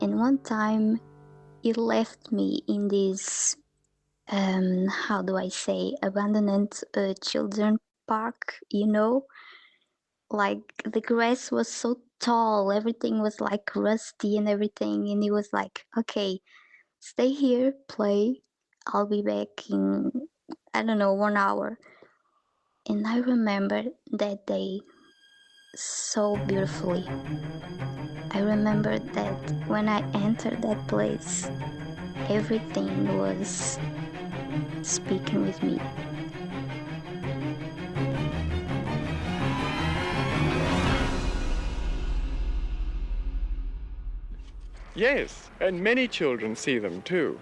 And one time he left me in this, how do I say, abandoned children park, like the grass was so tall, everything was like rusty and everything. And he was like, okay, stay here, play. I'll be back in, I don't know, 1 hour. And I remember that day so beautifully. I remember that when I entered that place, everything was speaking with me. Yes, and many children see them too.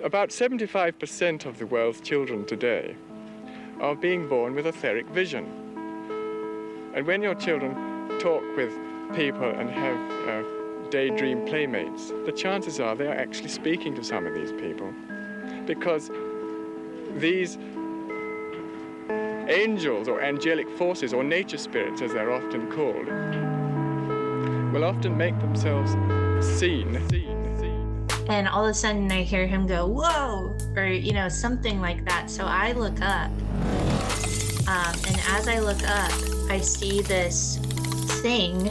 About 75% of the world's children today are being born with etheric vision. And when your children talk with people and have daydream playmates, the chances are they are actually speaking to some of these people, because these angels or angelic forces or nature spirits, as they're often called, will often make themselves seen. And all of a sudden I hear him go, whoa, or, something like that. So I look up, and as I look up, I see this thing.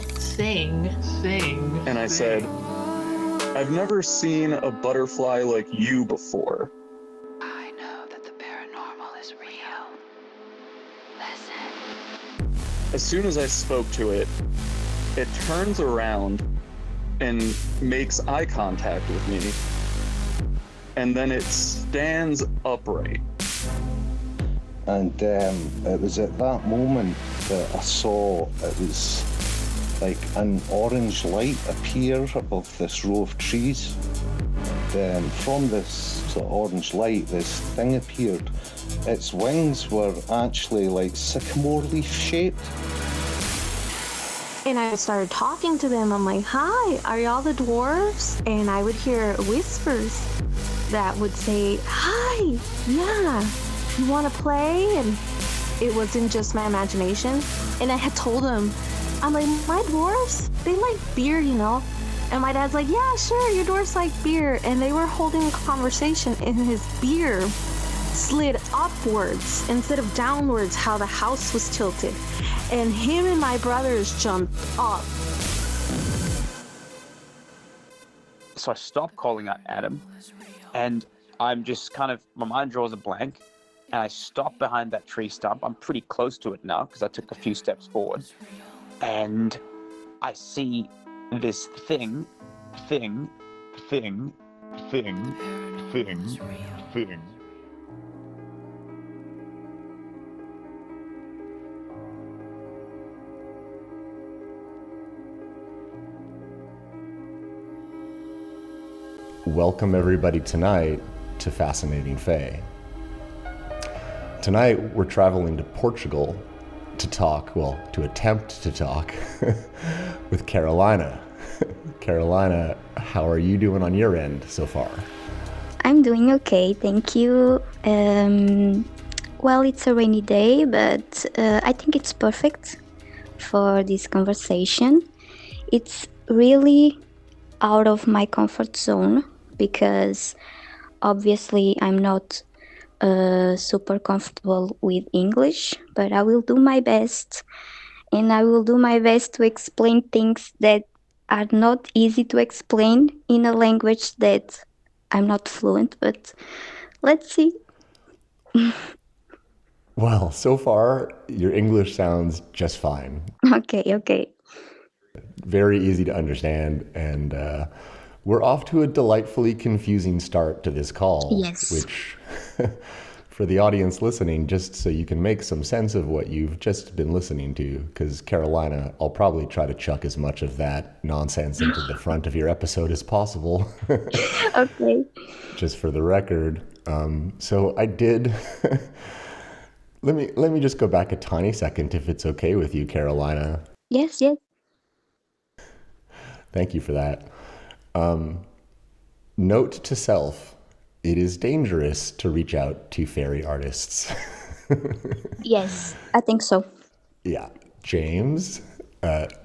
And I said, I've never seen a butterfly like you before. I know that the paranormal is real. Listen. As soon as I spoke to it, it turns around and makes eye contact with me. And then it stands upright. And it was at that moment that I saw it was like an orange light appear above this row of trees. And from this sort of orange light, this thing appeared. Its wings were actually like sycamore leaf shaped. And I started talking to them. I'm like, hi, are y'all the dwarves? And I would hear whispers that would say, hi, yeah, you want to play? And it wasn't just my imagination. And I had told them, I'm like, my dwarves, they like beer, And my dad's like, yeah, sure, your dwarves like beer. And they were holding a conversation, and his beer slid upwards instead of downwards, how the house was tilted. And him and my brothers jumped up. So I stopped calling out Adam, and I'm just kind of, my mind draws a blank, and I stop behind that tree stump. I'm pretty close to it now because I took a few steps forward, and I see this thing. Welcome everybody tonight to Fascinating Fae. Tonight we're traveling to Portugal to attempt to talk with Carolina. Carolina, how are you doing on your end so far? I'm doing okay, thank you. Well, it's a rainy day, but I think it's perfect for this conversation. It's really out of my comfort zone because obviously I'm not super comfortable with English, but I will do my best, and I will do my best to explain things that are not easy to explain in a language that I'm not fluent, but let's see. Well, so far, your English sounds just fine. Okay. Very easy to understand, and we're off to a delightfully confusing start to this call. Yes. Which, for the audience listening, just so you can make some sense of what you've just been listening to, because Carolina, I'll probably try to chuck as much of that nonsense into the front of your episode as possible. Okay. Just for the record. So I did... Let me just go back a tiny second, if it's okay with you, Carolina. Yes. Thank you for that. Note to self, it is dangerous to reach out to fairy artists. Yes, I think so. Yeah. James,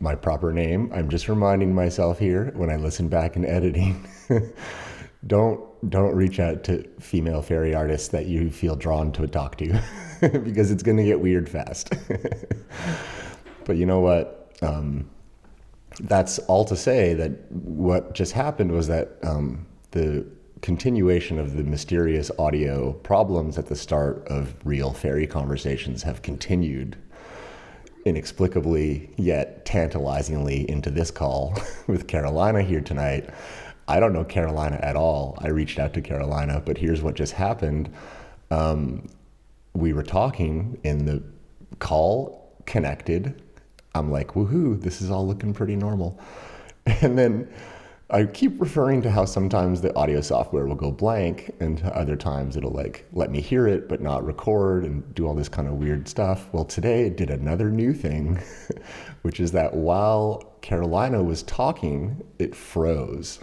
my proper name. I'm just reminding myself here when I listen back in editing. Don't reach out to female fairy artists that you feel drawn to talk to because it's going to get weird fast. But you know what? That's all to say that what just happened was that the continuation of the mysterious audio problems at the start of real fairy conversations have continued inexplicably yet tantalizingly into this call with Carolina here tonight. I don't know Carolina at all. I reached out to Carolina, but here's what just happened. We were talking in the call, connected. I'm like, woohoo, this is all looking pretty normal. And then I keep referring to how sometimes the audio software will go blank and other times it'll like let me hear it but not record and do all this kind of weird stuff. Well, today it did another new thing, which is that while Carolina was talking, it froze.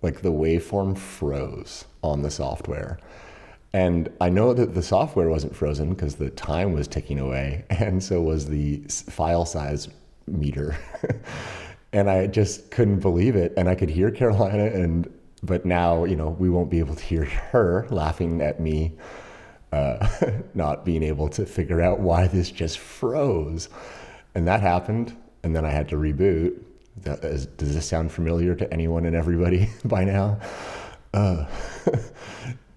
Like the waveform froze on the software. And I know that the software wasn't frozen because the time was ticking away, and so was the file size meter. And I just couldn't believe it. And I could hear Carolina, but now, we won't be able to hear her laughing at me, not being able to figure out why this just froze. And that happened, and then I had to reboot. Does this sound familiar to anyone and everybody by now?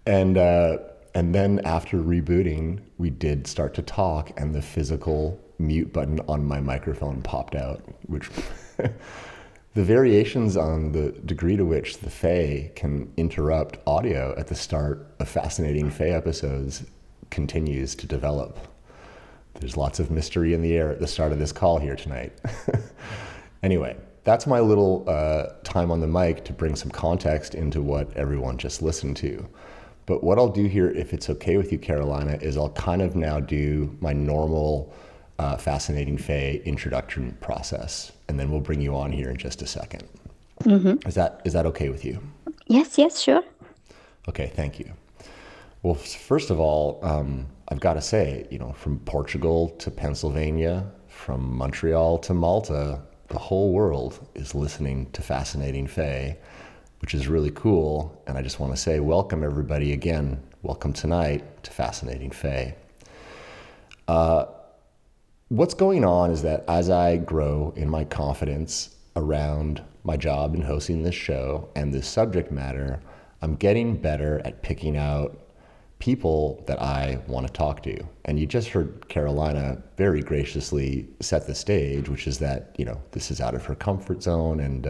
And then after rebooting, we did start to talk, and the physical mute button on my microphone popped out, which the variations on the degree to which the Fae can interrupt audio at the start of fascinating Fae episodes continues to develop. There's lots of mystery in the air at the start of this call here tonight. Anyway, that's my little time on the mic to bring some context into what everyone just listened to. But what I'll do here, if it's okay with you, Carolina, is I'll kind of now do my normal Fascinating Fae introduction process, and then we'll bring you on here in just a second. Mm-hmm. Is that okay with you? Yes, sure. Okay, thank you. Well, first of all, I've got to say, from Portugal to Pennsylvania, from Montreal to Malta, the whole world is listening to Fascinating Fae, which is really cool. And I just want to say welcome, everybody, again. Welcome tonight to Fascinating Fae. What's going on is that as I grow in my confidence around my job in hosting this show and this subject matter, I'm getting better at picking out people that I want to talk to. And you just heard Carolina very graciously set the stage, which is that, this is out of her comfort zone and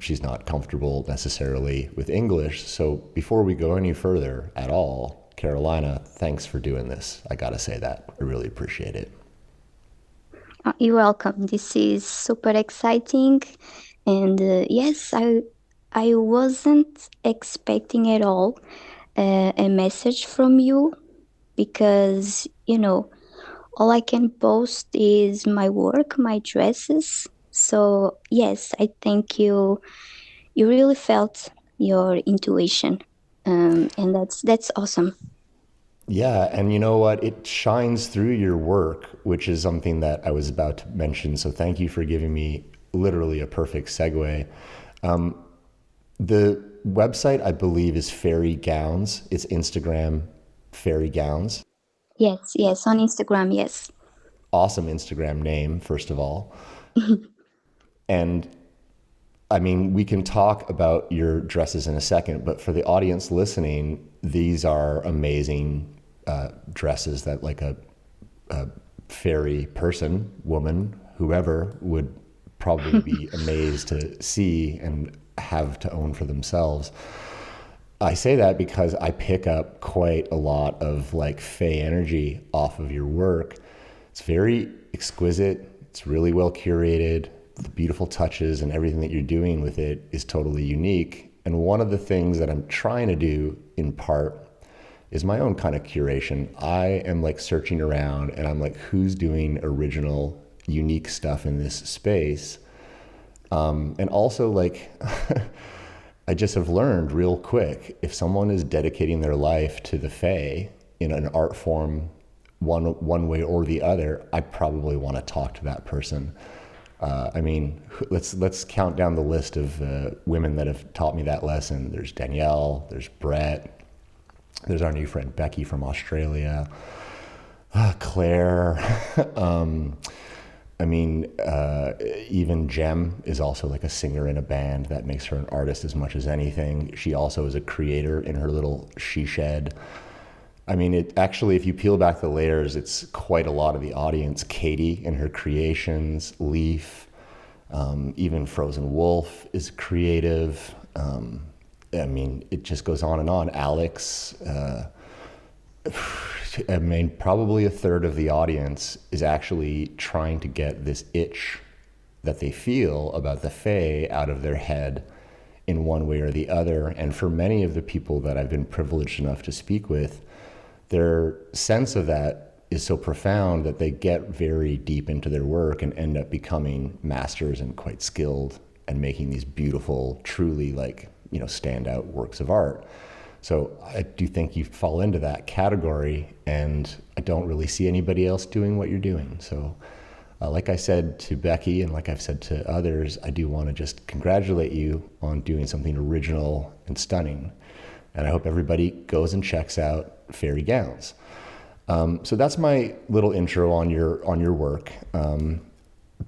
she's not comfortable necessarily with English. So before we go any further at all, Carolina, thanks for doing this. I got to say that. I really appreciate it. You're welcome. This is super exciting. And yes, I wasn't expecting at all a message from you because, all I can post is my work, my dresses. So yes, I think you really felt your intuition, and that's awesome. Yeah, and you know what? It shines through your work, which is something that I was about to mention. So thank you for giving me literally a perfect segue. The website, I believe, is Fairy Gowns. It's Instagram, Fairy Gowns. Yes, on Instagram, yes. Awesome Instagram name, first of all. And I mean, we can talk about your dresses in a second, but for the audience listening, these are amazing dresses that like a fairy person, woman, whoever would probably be amazed to see and have to own for themselves. I say that because I pick up quite a lot of like Fae energy off of your work. It's very exquisite. It's really well curated. The beautiful touches and everything that you're doing with it is totally unique. And one of the things that I'm trying to do in part is my own kind of curation. I am like searching around and I'm like, who's doing original, unique stuff in this space? And also like, I just have learned real quick, if someone is dedicating their life to the Fae in an art form, one way or the other, I probably want to talk to that person. I mean, let's count down the list of women that have taught me that lesson. There's Danielle, there's Brett, there's our new friend Becky from Australia, Claire. I mean, even Jem is also like a singer in a band. That makes her an artist as much as anything. She also is a creator in her little she shed. I mean, it actually, if you peel back the layers, it's quite a lot of the audience. Katie and her creations, Leaf, even Frozen Wolf is creative. I mean, it just goes on and on. Alex, I mean, probably a third of the audience is actually trying to get this itch that they feel about the Fae out of their head in one way or the other. And for many of the people that I've been privileged enough to speak with, their sense of that is so profound that they get very deep into their work and end up becoming masters and quite skilled and making these beautiful, truly like, you know, standout works of art. So I do think you fall into that category, and I don't really see anybody else doing what you're doing. So like I said to Becky, and like I've said to others, I do want to just congratulate you on doing something original and stunning. And I hope everybody goes and checks out Fairy Gowns. So that's my little intro on your work.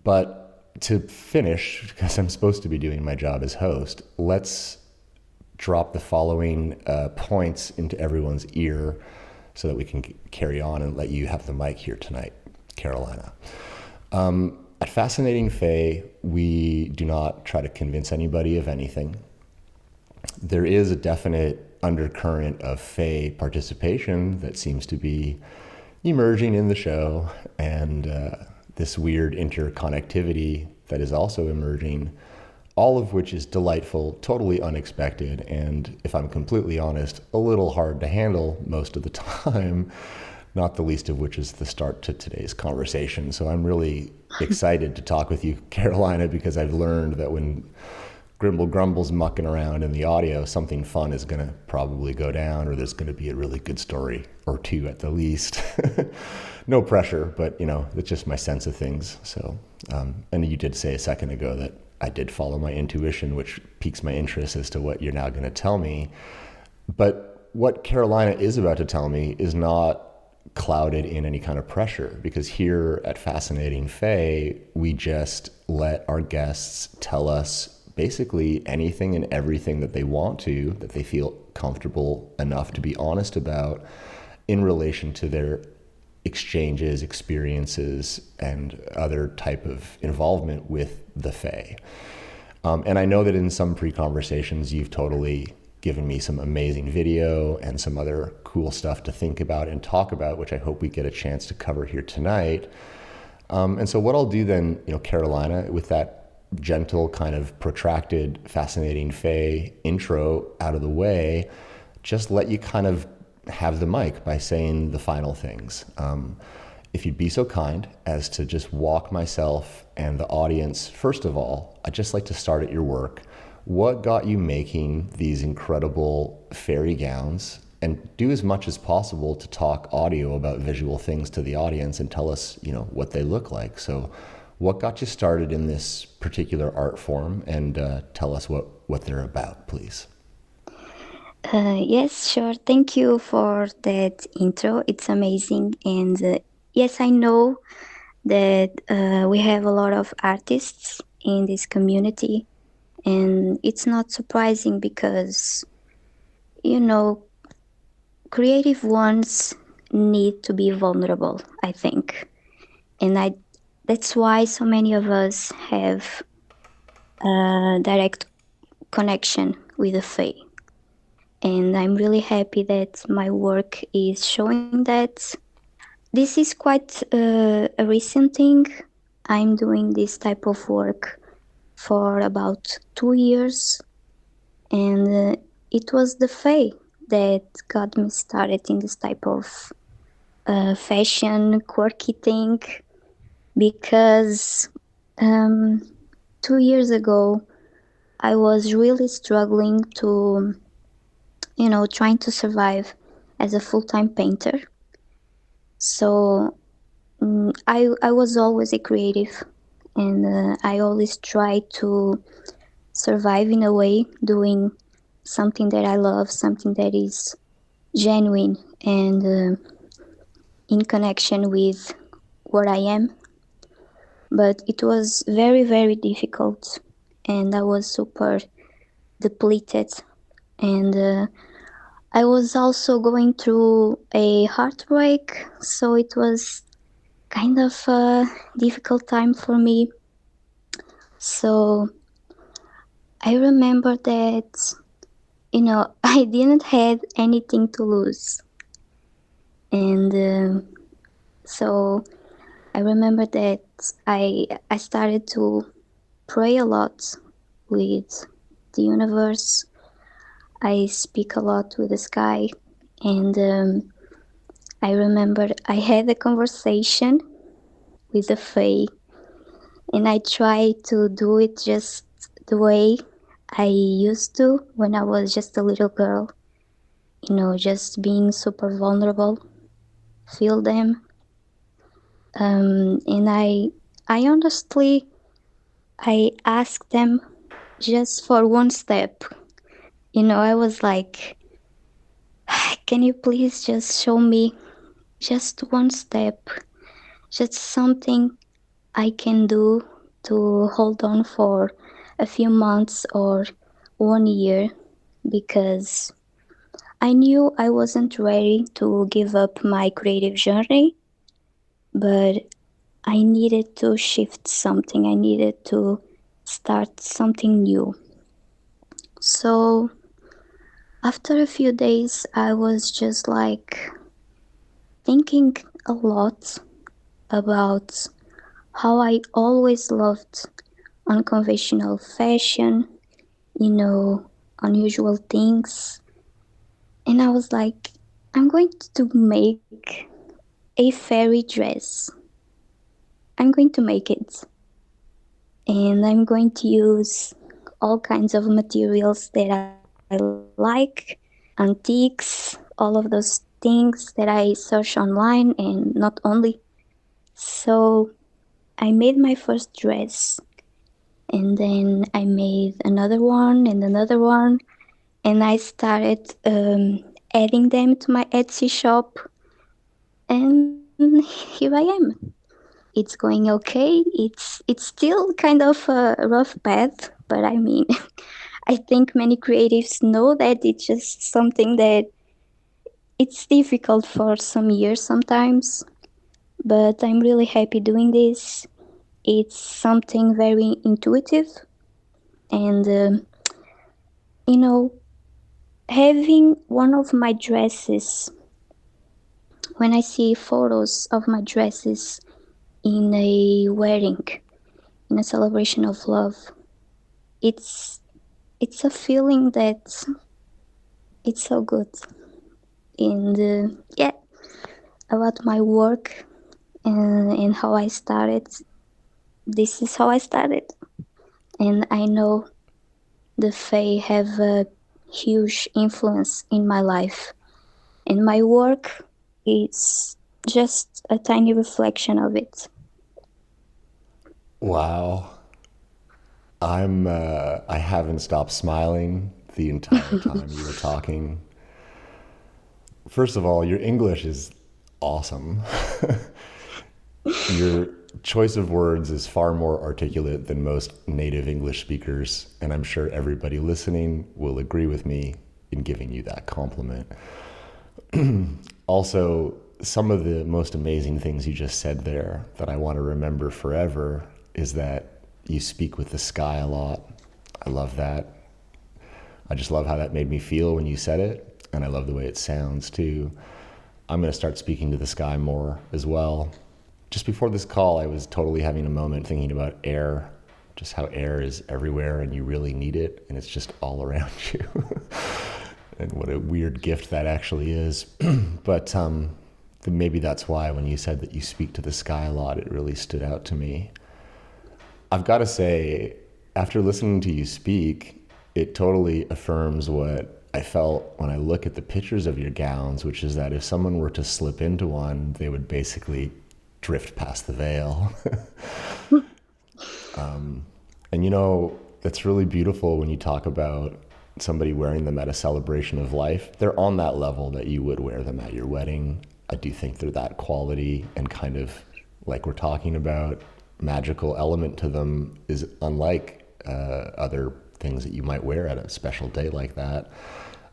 But to finish, because I'm supposed to be doing my job as host, let's drop the following points into everyone's ear so that we can carry on and let you have the mic here tonight, Carolina. At Fascinating Fae, we do not try to convince anybody of anything. There is a definite undercurrent of Fae participation that seems to be emerging in the show, and this weird interconnectivity that is also emerging, all of which is delightful, totally unexpected, and if I'm completely honest, a little hard to handle most of the time, not the least of which is the start to today's conversation. So I'm really excited to talk with you, Carolina, because I've learned that when Grimble Grumble's mucking around in the audio, something fun is going to probably go down, or there's going to be a really good story or two at the least. No pressure, but, you know, it's just my sense of things. So, and you did say a second ago that I did follow my intuition, which piques my interest as to what you're now going to tell me. But what Carolina is about to tell me is not clouded in any kind of pressure, because here at Fascinating Fae, we just let our guests tell us basically anything and everything that they want to, that they feel comfortable enough to be honest about in relation to their exchanges, experiences, and other type of involvement with the Fae. And I know that in some pre-conversations, you've totally given me some amazing video and some other cool stuff to think about and talk about, which I hope we get a chance to cover here tonight. And so what I'll do then, you know, Carolina, with that gentle kind of protracted Fascinating Fae intro out of the way, just let you kind of have the mic by saying the final things. If you'd be so kind as to just walk myself and the audience, first of all, I'd just like to start at your work. What got you making these incredible fairy gowns? And do as much as possible to talk audio about visual things to the audience and tell us, you know, what they look like. So what got you started in this particular art form, and tell us what they're about, please. Yes, sure. Thank you for that intro. It's amazing. And yes, I know that we have a lot of artists in this community. And it's not surprising because, you know, creative ones need to be vulnerable, I think. And that's why so many of us have a direct connection with the Fae. And I'm really happy that my work is showing that. This is quite a recent thing. I'm doing this type of work for about 2 years. And it was the Fae that got me started in this type of fashion, quirky thing. Because 2 years ago, I was really struggling to, you know, trying to survive as a full-time painter. So I was always a creative, and I always try to survive in a way doing something that I love, something that is genuine and in connection with what I am. But it was very, very difficult, and I was super depleted. And I was also going through a heartbreak, so it was kind of a difficult time for me. So I remember that, I didn't have anything to lose. And so I remember that I started to pray a lot with the universe. I speak a lot with the sky, and I remember I had a conversation with the Fae, and I tried to do it just the way I used to when I was just a little girl. Just being super vulnerable, feel them. And I honestly, I asked them just for one step. I was like, can you please just show me just one step, just something I can do to hold on for a few months or 1 year, because I knew I wasn't ready to give up my creative journey, but I needed to shift something. I needed to start something new. So after a few days, I was just like thinking a lot about how I always loved unconventional fashion, unusual things. And I was like, I'm going to make a fairy dress. I'm going to make it. And I'm going to use all kinds of materials that I like, antiques, all of those things that I search online, and not only. So I made my first dress, and then I made another one and another one, and I started adding them to my Etsy shop, and here I am. It's going okay. It's still kind of a rough path, but I mean, I think many creatives know that it's just something that it's difficult for some years sometimes, but I'm really happy doing this. It's something very intuitive, and you know, having one of my dresses, when I see photos of my dresses in a wedding, in a celebration of love, it's it's a feeling that it's so good. And yeah, about my work and how I started, this is how I started. And I know the Fae have a huge influence in my life. And my work is just a tiny reflection of it. Wow. I haven't stopped smiling the entire time you were talking. First of all, your English is awesome. Your choice of words is far more articulate than most native English speakers, and I'm sure everybody listening will agree with me in giving you that compliment. Also, some of the most amazing things you just said there that I want to remember forever is that you speak with the sky a lot. I love that. I just love how that made me feel when you said it, and I love the way it sounds too. I'm going to start speaking to the sky more as well. Just before this call, I was totally having a moment thinking about air, just how air is everywhere and you really need it, and it's just all around you. And what a weird gift that actually is. But maybe that's why when you said that you speak to the sky a lot, it really stood out to me. I've got to say, after listening to you speak, it totally affirms what I felt when I look at the pictures of your gowns, which is that if someone were to slip into one, they would basically drift past the veil. And you know, that's really beautiful when you talk about somebody wearing them at a celebration of life. They're on that level that you would wear them at your wedding. I do think they're that quality, and kind of like we're talking about, magical element to them is unlike other things that you might wear at a special day like that.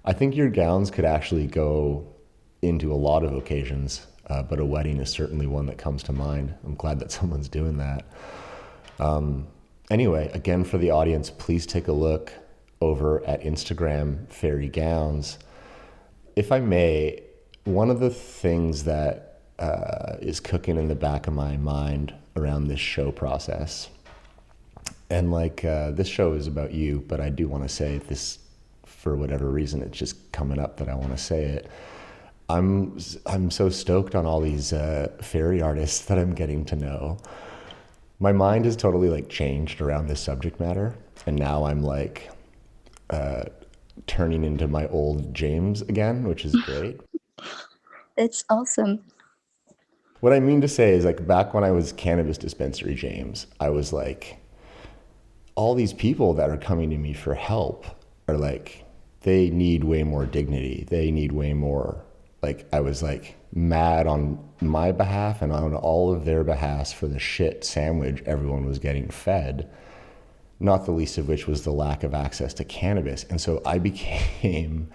I think your gowns could actually go into a lot of occasions, but a wedding is certainly one that comes to mind. I'm glad that someone's doing that. Anyway, again, for the audience, please take a look over at Instagram, Fairy Gowns. If I may, one of the things that is cooking in the back of my mind around this show process, and like this show is about you, but I do want to say this, for whatever reason, it's just coming up that I want to say it. I'm so stoked on all these fairy artists that I'm getting to know. My mind has totally like changed around this subject matter, and now I'm like turning into my old James again, which is great. That's awesome. What I mean to say is, like, back when I was cannabis dispensary James, I was like, all these people that are coming to me for help are like, they need way more dignity. They need way more, like, I was like mad on my behalf and on all of their behalves for the shit sandwich everyone was getting fed, not the least of which was the lack of access to cannabis. And so I became,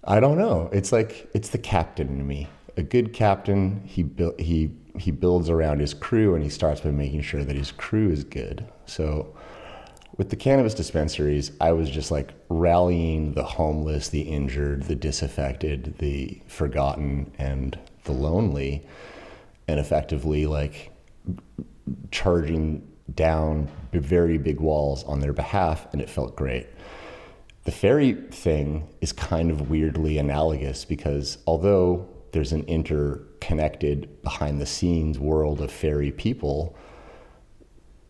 I don't know, it's like, it's the captain in me. A good captain, he builds around his crew, and he starts by making sure that his crew is good. So with the cannabis dispensaries, I was just like rallying the homeless, the injured, the disaffected, the forgotten, and the lonely, and effectively like charging down very big walls on their behalf, and it felt great. The fairy thing is kind of weirdly analogous, because although there's an interconnected behind the scenes world of fairy people,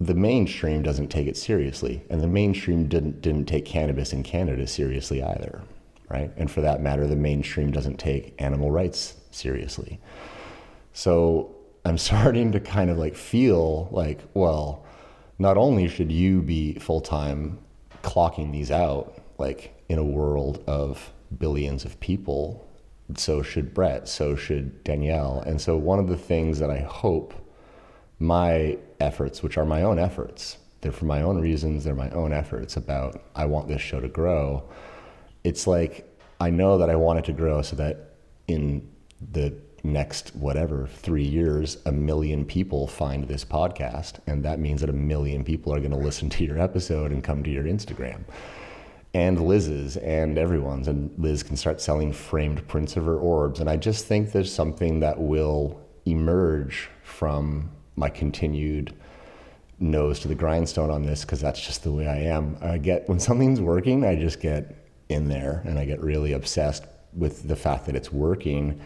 the mainstream doesn't take it seriously, and the mainstream didn't take cannabis in Canada seriously either, right? And for that matter, the mainstream doesn't take animal rights seriously. So I'm starting to kind of like feel like, well, not only should you be full-time clocking these out, like in a world of billions of people, so should Brett, so should Danielle. And so one of the things that I hope my efforts, which are my own efforts, they're for my own reasons, they're my own efforts about, I want this show to grow. It's like, I know that I want it to grow so that in the next, 3 years, 1 million people find this podcast. And that means that 1 million people are going to listen to your episode and come to your Instagram. And Liz's and everyone's, and Liz can start selling framed prints of her orbs. And I just think there's something that will emerge from my continued nose to the grindstone on this, because that's just the way I am. When something's working, I just get in there and I get really obsessed with the fact that it's working.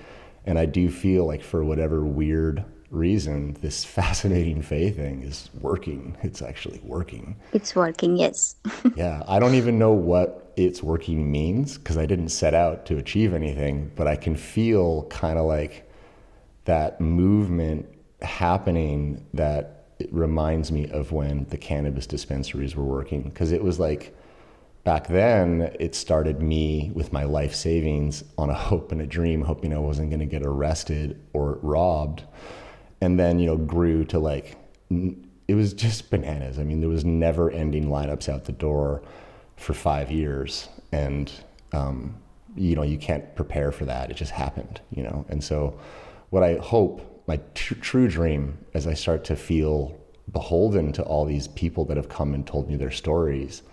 And I do feel like, for whatever weird reason, this fascinating Fae thing is working. It's actually working. It's working, yes. Yeah, I don't even know what it's working means, because I didn't set out to achieve anything, but I can feel kind of like that movement happening that it reminds me of when the cannabis dispensaries were working. Because it was like, back then, it started me with my life savings on a hope and a dream, hoping I wasn't going to get arrested or robbed. And then, grew to like, it was just bananas. I mean, there was never ending lineups out the door for 5 years. And, you can't prepare for that. It just happened, And so what I hope, my true dream, as I start to feel beholden to all these people that have come and told me their stories,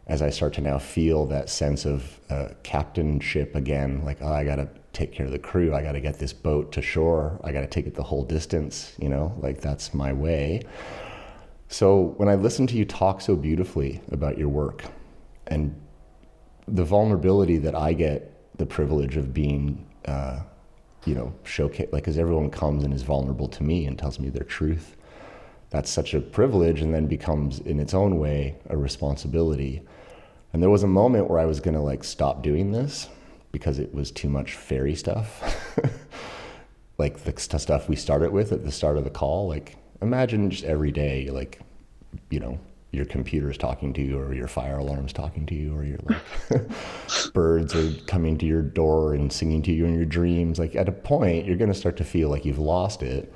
as I start to now feel that sense of captainship again, like, oh, I got to take care of the crew. I got to get this boat to shore. I got to take it the whole distance, like that's my way. So when I listen to you talk so beautifully about your work and the vulnerability that I get the privilege of being, showcase, like, because everyone comes and is vulnerable to me and tells me their truth. That's such a privilege, and then becomes in its own way a responsibility. And there was a moment where I was going to like stop doing this because it was too much fairy stuff. Like the stuff we started with at the start of the call. Like imagine just every day, like, you know, your computer's talking to you, or your fire alarm's talking to you, or your like birds are coming to your door and singing to you in your dreams. Like at a point, you're going to start to feel like you've lost it.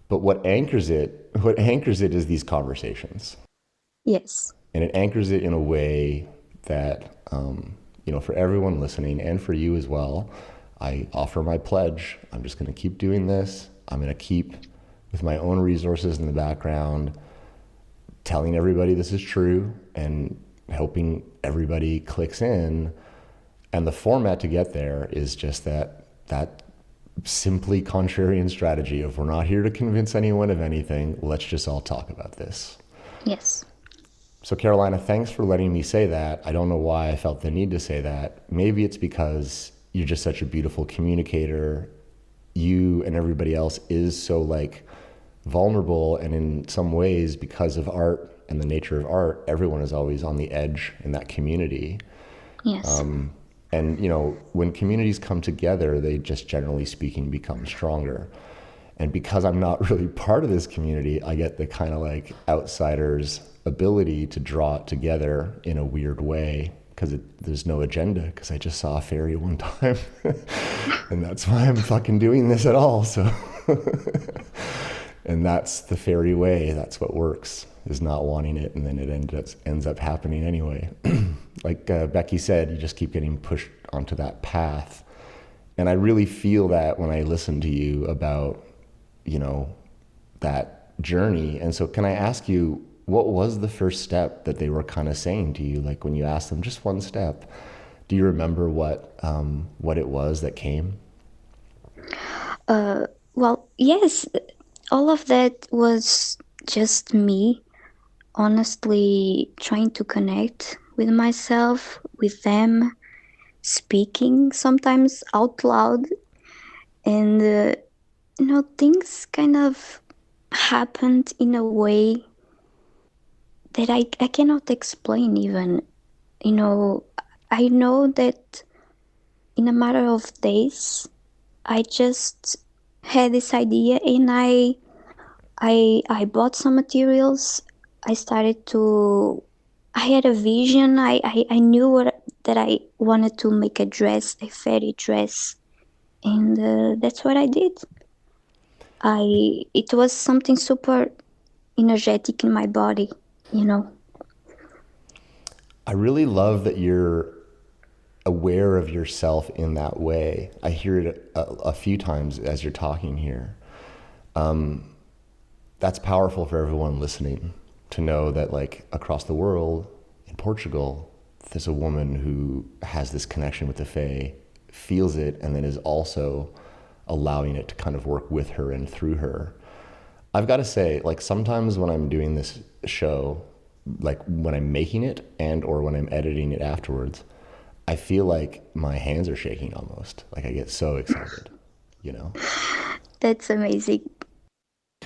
But what anchors it is these conversations. Yes. And it anchors it in a way that, you know, for everyone listening and for you as well, I offer my pledge. I'm just going to keep doing this. I'm going to keep, with my own resources in the background, telling everybody this is true and hoping everybody clicks in. And the format to get there is just that simply contrarian strategy of, we're not here to convince anyone of anything. Let's just all talk about this. Yes. So Carolina, thanks for letting me say that. I don't know why I felt the need to say that. Maybe it's because you're just such a beautiful communicator. You and everybody else is so like vulnerable, and in some ways, because of art and the nature of art, everyone is always on the edge in that community. Yes. And you know, when communities come together, they just generally speaking become stronger. And because I'm not really part of this community, I get the kind of like outsider's ability to draw it together in a weird way, because there's no agenda, because I just saw a fairy one time. And that's why I'm fucking doing this at all. So and that's the fairy way. That's what works, is not wanting it, and then it ends up happening anyway. Like Becky said, you just keep getting pushed onto that path. And I really feel that when I listen to you about, you know, that journey. And so can I ask you, what was the first step that they were kind of saying to you? Like when you asked them just one step, do you remember what it was that came? Well, yes, all of that was just me honestly trying to connect with myself, with them, speaking sometimes out loud. And, you know, things kind of happened in a way that I cannot explain even. You know, I know that in a matter of days, I just had this idea, and I bought some materials. I had a vision. I knew that I wanted to make a dress, a fairy dress. And that's what I did. It was something super energetic in my body, you know. I really love that you're aware of yourself in that way. I hear it a few times as you're talking here. That's powerful for everyone listening, to know that like across the world, in Portugal, there's a woman who has this connection with the Fae, feels it, and then is also allowing it to kind of work with her and through her. I've got to say, like sometimes when I'm doing this show, like when I'm making it and or when I'm editing it afterwards, I feel like my hands are shaking almost. Like I get so excited, you know? That's amazing.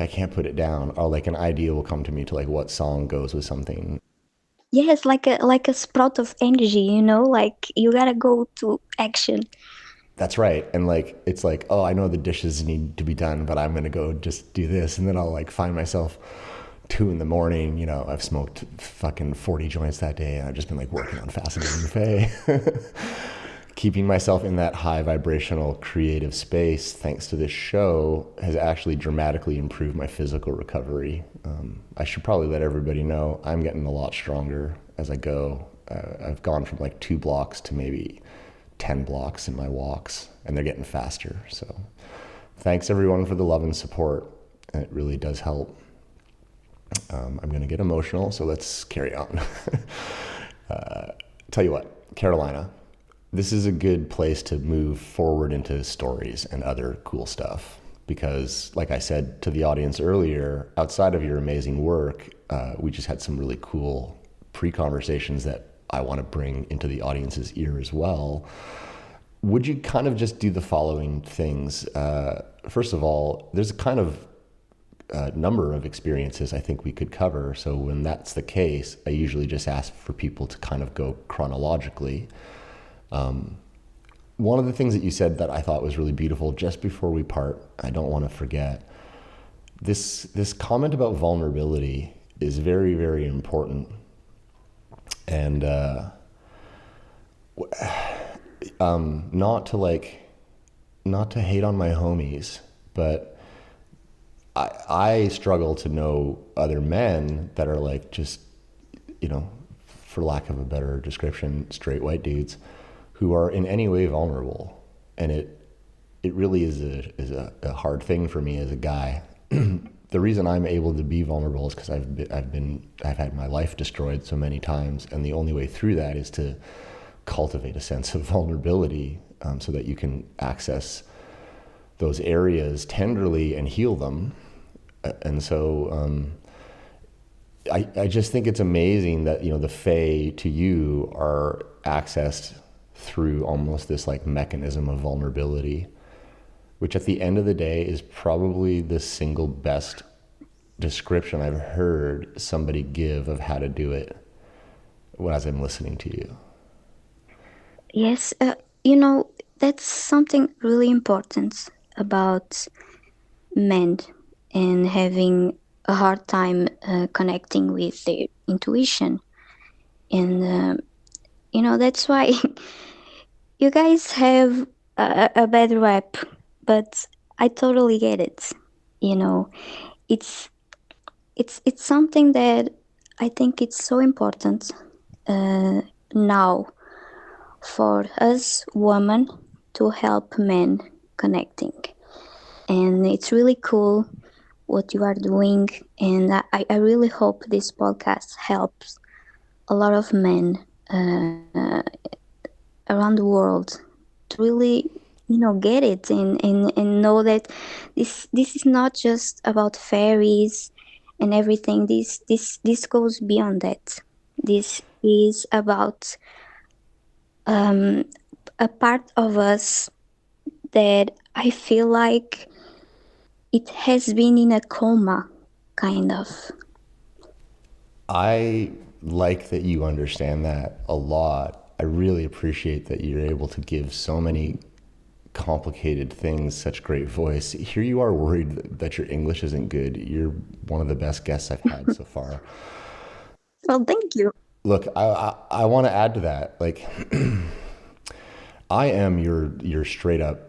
I can't put it down, or like an idea will come to me to like what song goes with something. Yes, like a sprout of energy, you know, like you gotta go to action. That's right. And like, it's like, oh, I know the dishes need to be done, but I'm going to go just do this. And then I'll like find myself 2 a.m, you know, I've smoked fucking 40 joints that day. And I've just been like working on Fascinating Fae. Keeping myself in that high vibrational creative space, thanks to this show, has actually dramatically improved my physical recovery. I should probably let everybody know I'm getting a lot stronger as I go. I've gone from like 2 blocks to maybe 10 blocks in my walks, and they're getting faster. So thanks everyone for the love and support. It really does help. I'm going to get emotional, so let's carry on. Tell you what, Carolina, this is a good place to move forward into stories and other cool stuff. Because like I said to the audience earlier, outside of your amazing work, we just had some really cool pre-conversations that I want to bring into the audience's ear as well. Would you kind of just do the following things? First of all, there's a kind of a number of experiences I think we could cover. So when that's the case, I usually just ask for people to kind of go chronologically. One of the things that you said that I thought was really beautiful just before we part, I don't want to forget, this comment about vulnerability is very, very important. And not to hate on my homies, but I struggle to know other men that are like just, you know, for lack of a better description, straight white dudes who are in any way vulnerable. And it really is a hard thing for me as a guy. The reason I'm able to be vulnerable is because I've had my life destroyed so many times, and the only way through that is to cultivate a sense of vulnerability, so that you can access those areas tenderly and heal them. And so I just think it's amazing that, you know, the Fae to you are accessed through almost this like mechanism of vulnerability, which at the end of the day is probably the single best description I've heard somebody give of how to do it as I'm listening to you. Yes, you know, that's something really important about men and having a hard time connecting with their intuition. And, you know, that's why you guys have a bad rap, but I totally get it. You know, it's something that I think it's so important now for us women to help men connecting. And it's really cool what you are doing, and I really hope this podcast helps a lot of men around the world to really, you know, get it and know that this is not just about fairies and everything. This goes beyond that. This is about a part of us that I feel like it has been in a coma, kind of. I like that you understand that a lot. I really appreciate that you're able to give so many complicated things such great voice. Here you are worried that your English isn't good. You're one of the best guests I've had so far. Well, thank you. Look, I want to add to that. Like, I am your straight up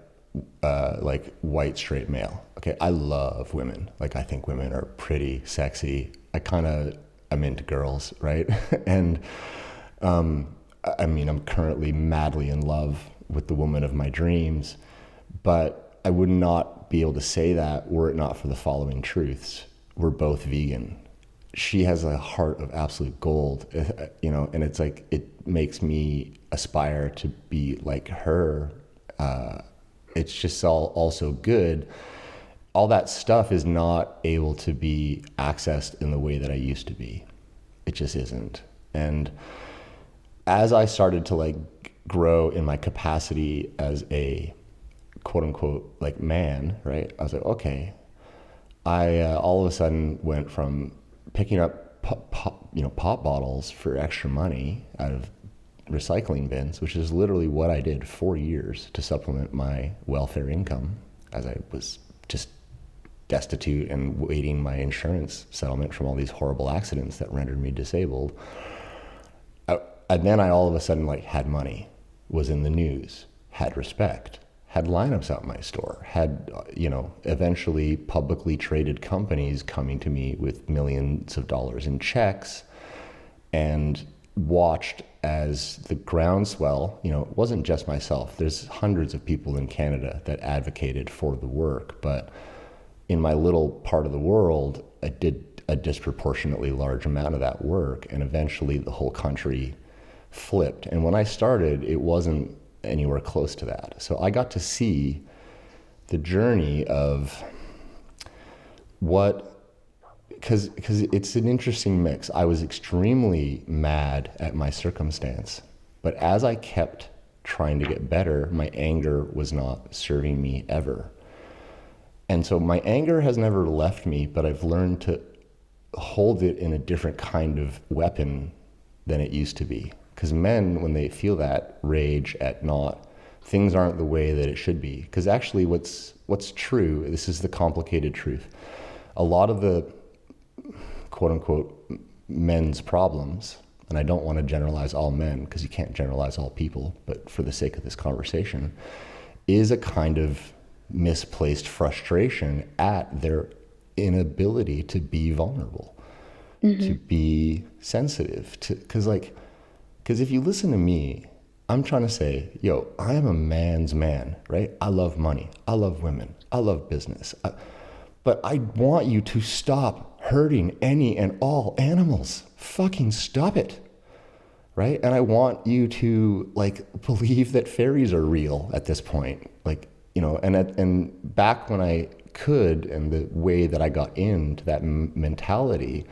like white straight male. Okay, I love women. Like, I think women are pretty sexy. I'm into girls, right? And I mean, I'm currently madly in love with the woman of my dreams, but I would not be able to say that were it not for the following truths. We're both vegan. She has a heart of absolute gold, you know, and it's like, it makes me aspire to be like her. It's just also good. All that stuff is not able to be accessed in the way that I used to be. It just isn't. And as I started to like grow in my capacity as a quote unquote like man, right? I was like, okay. I all of a sudden went from picking up pop bottles for extra money out of recycling bins, which is literally what I did 4 years to supplement my welfare income, as I was just destitute and waiting my insurance settlement from all these horrible accidents that rendered me disabled. And then I all of a sudden like had money, was in the news, had respect, had lineups out my store, had, you know, eventually publicly traded companies coming to me with millions of dollars in checks, and watched as the groundswell, you know, it wasn't just myself. There's hundreds of people in Canada that advocated for the work, but in my little part of the world, I did a disproportionately large amount of that work, and eventually the whole country flipped. And when I started, it wasn't anywhere close to that. So I got to see the journey of what, because it's an interesting mix. I was extremely mad at my circumstance, but as I kept trying to get better, my anger was not serving me ever. And so my anger has never left me, but I've learned to hold it in a different kind of weapon than it used to be. Because men, when they feel that rage at naught, things aren't the way that it should be. Because actually what's true, this is the complicated truth, a lot of the quote unquote men's problems, and I don't want to generalize all men because you can't generalize all people, but for the sake of this conversation, is a kind of misplaced frustration at their inability to be vulnerable, to be sensitive, because if you listen to me, I'm trying to say, yo, I am a man's man, right? I love money, I love women, I love business, but I want you to stop hurting any and all animals. Fucking stop it, right? And I want you to believe that fairies are real at this point, and back when I could, and the way that I got into that mentality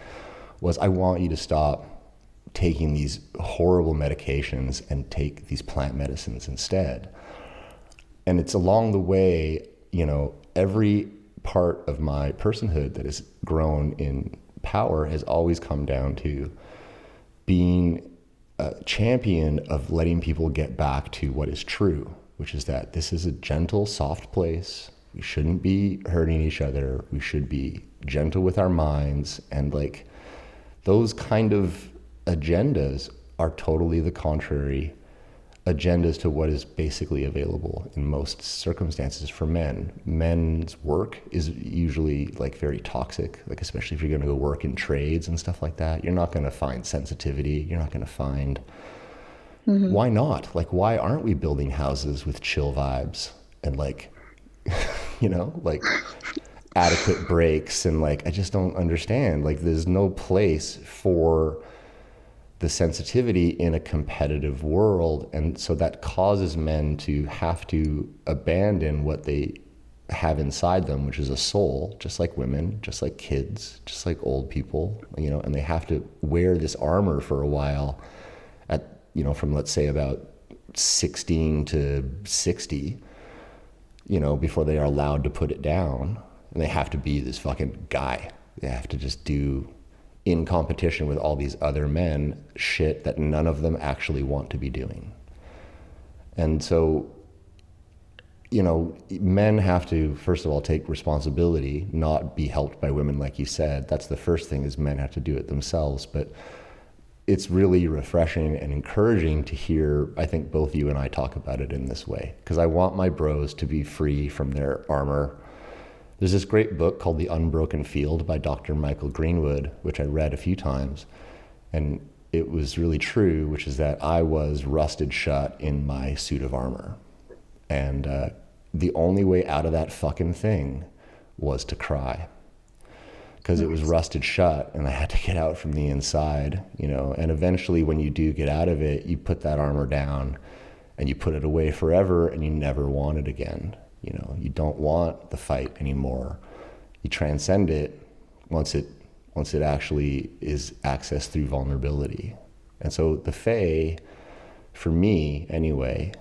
was, I want you to stop taking these horrible medications and take these plant medicines instead. And it's along the way, every part of my personhood that has grown in power has always come down to being a champion of letting people get back to what is true, which is that this is a gentle, soft place. We shouldn't be hurting each other. We should be gentle with our minds. And those kind of agendas are totally the contrary agendas to what is basically available in most circumstances for men. Men's work is usually very toxic, especially if you're going to go work in trades and stuff like that. You're not going to find sensitivity. You're not going to find, why not? Why aren't we building houses with chill vibes and adequate breaks? And I just don't understand. There's no place for the sensitivity in a competitive world. And so that causes men to have to abandon what they have inside them, which is a soul, just like women, just like kids, just like old people, and they have to wear this armor for a while from, let's say, about 16 to 60, before they are allowed to put it down. And they have to be this fucking guy. They have to just do, in competition with all these other men, shit that none of them actually want to be doing. And so, men have to, first of all, take responsibility, not be helped by women, like you said. That's the first thing, is men have to do it themselves. But it's really refreshing and encouraging to hear, I think, both you and I talk about it in this way, because I want my bros to be free from their armor. There's this great book called The Unbroken Field by Dr. Michael Greenwood, which I read a few times. And it was really true, which is that I was rusted shut in my suit of armor. And the only way out of that fucking thing was to cry. Because it was rusted shut and I had to get out from the inside, And eventually when you do get out of it, you put that armor down and you put it away forever and you never want it again. You don't want the fight anymore. You transcend it once it actually is accessed through vulnerability. And so the Fae, for me anyway,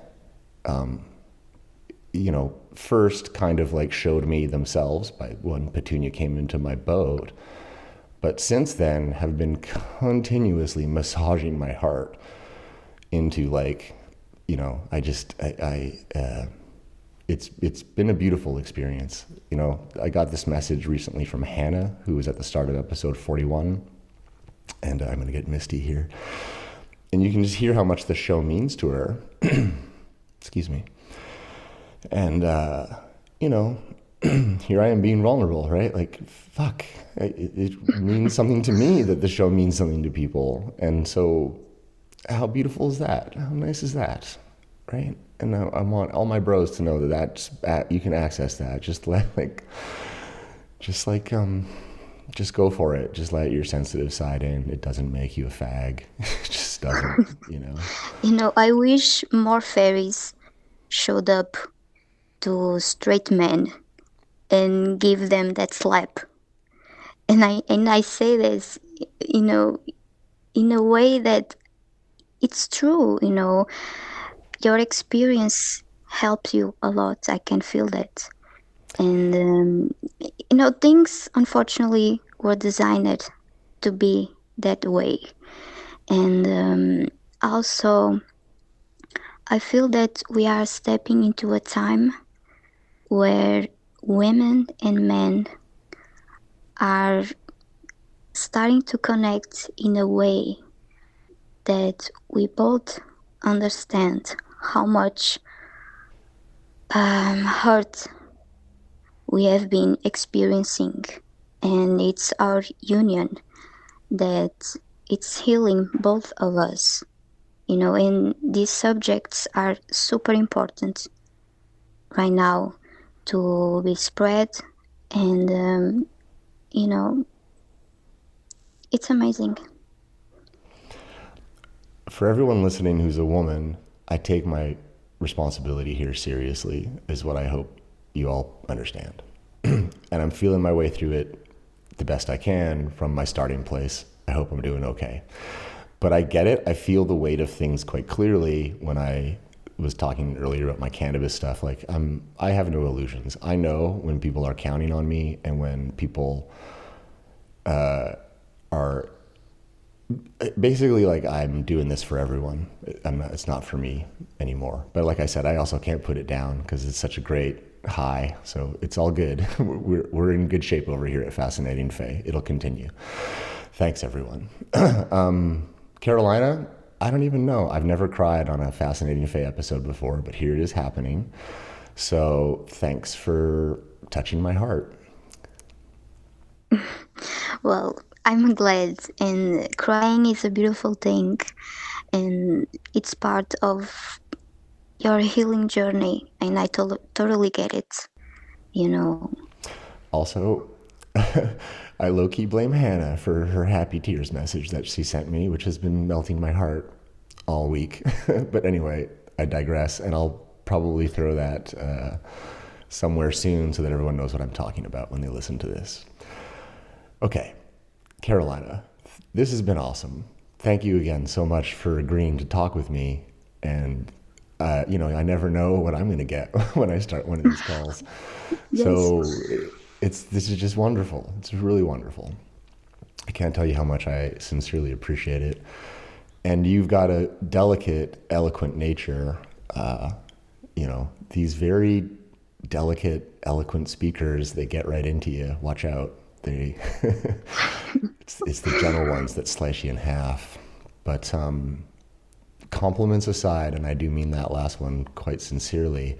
first kind of showed me themselves by when Petunia came into my boat, but since then have been continuously massaging my heart into it's been a beautiful experience. I got this message recently from Hannah, who was at the start of episode 41, and I'm going to get misty here. And you can just hear how much the show means to her. Excuse me. And, here I am being vulnerable, right? Fuck, it means something to me that the show means something to people. And so how beautiful is that? How nice is that, right? And I want all my bros to know that you can access that. Just just go for it. Just let your sensitive side in. It doesn't make you a fag. It just doesn't, I wish more fairies showed up to straight men and give them that slap. And I say this, in a way that it's true, your experience helps you a lot. I can feel that. And things unfortunately were designed to be that way. And also, I feel that we are stepping into a time where women and men are starting to connect in a way that we both understand how much hurt we have been experiencing, and it's our union that it's healing both of us, and these subjects are super important right now to be spread, and it's amazing. For everyone listening who's a woman, I take my responsibility here seriously, is what I hope you all understand. And I'm feeling my way through it the best I can from my starting place. I hope I'm doing okay. But I get it. I feel the weight of things quite clearly when I was talking earlier about my cannabis stuff. Like, I have no illusions. I know when people are counting on me and when people are basically like, I'm doing this for everyone. It's not for me anymore. But like I said, I also can't put it down because it's such a great high. So it's all good. We're in good shape over here at Fascinating Fae. It'll continue. Thanks, everyone. Carolina, I don't even know. I've never cried on a Fascinating Fae episode before, but here it is happening. So thanks for touching my heart. Well, I'm glad, and crying is a beautiful thing, and it's part of your healing journey, and I totally get it. Also, I low-key blame Hannah for her happy tears message that she sent me, which has been melting my heart all week. But anyway, I digress, and I'll probably throw that somewhere soon so that everyone knows what I'm talking about when they listen to this. Okay, Carolina, this has been awesome. Thank you again so much for agreeing to talk with me. And, I never know what I'm going to get when I start one of these calls. Yes. So this is just wonderful. It's really wonderful. I can't tell you how much I sincerely appreciate it. And you've got a delicate, eloquent nature. These very delicate, eloquent speakers, they get right into you. Watch out. It's the gentle ones that slice you in half. But compliments aside, and I do mean that last one quite sincerely,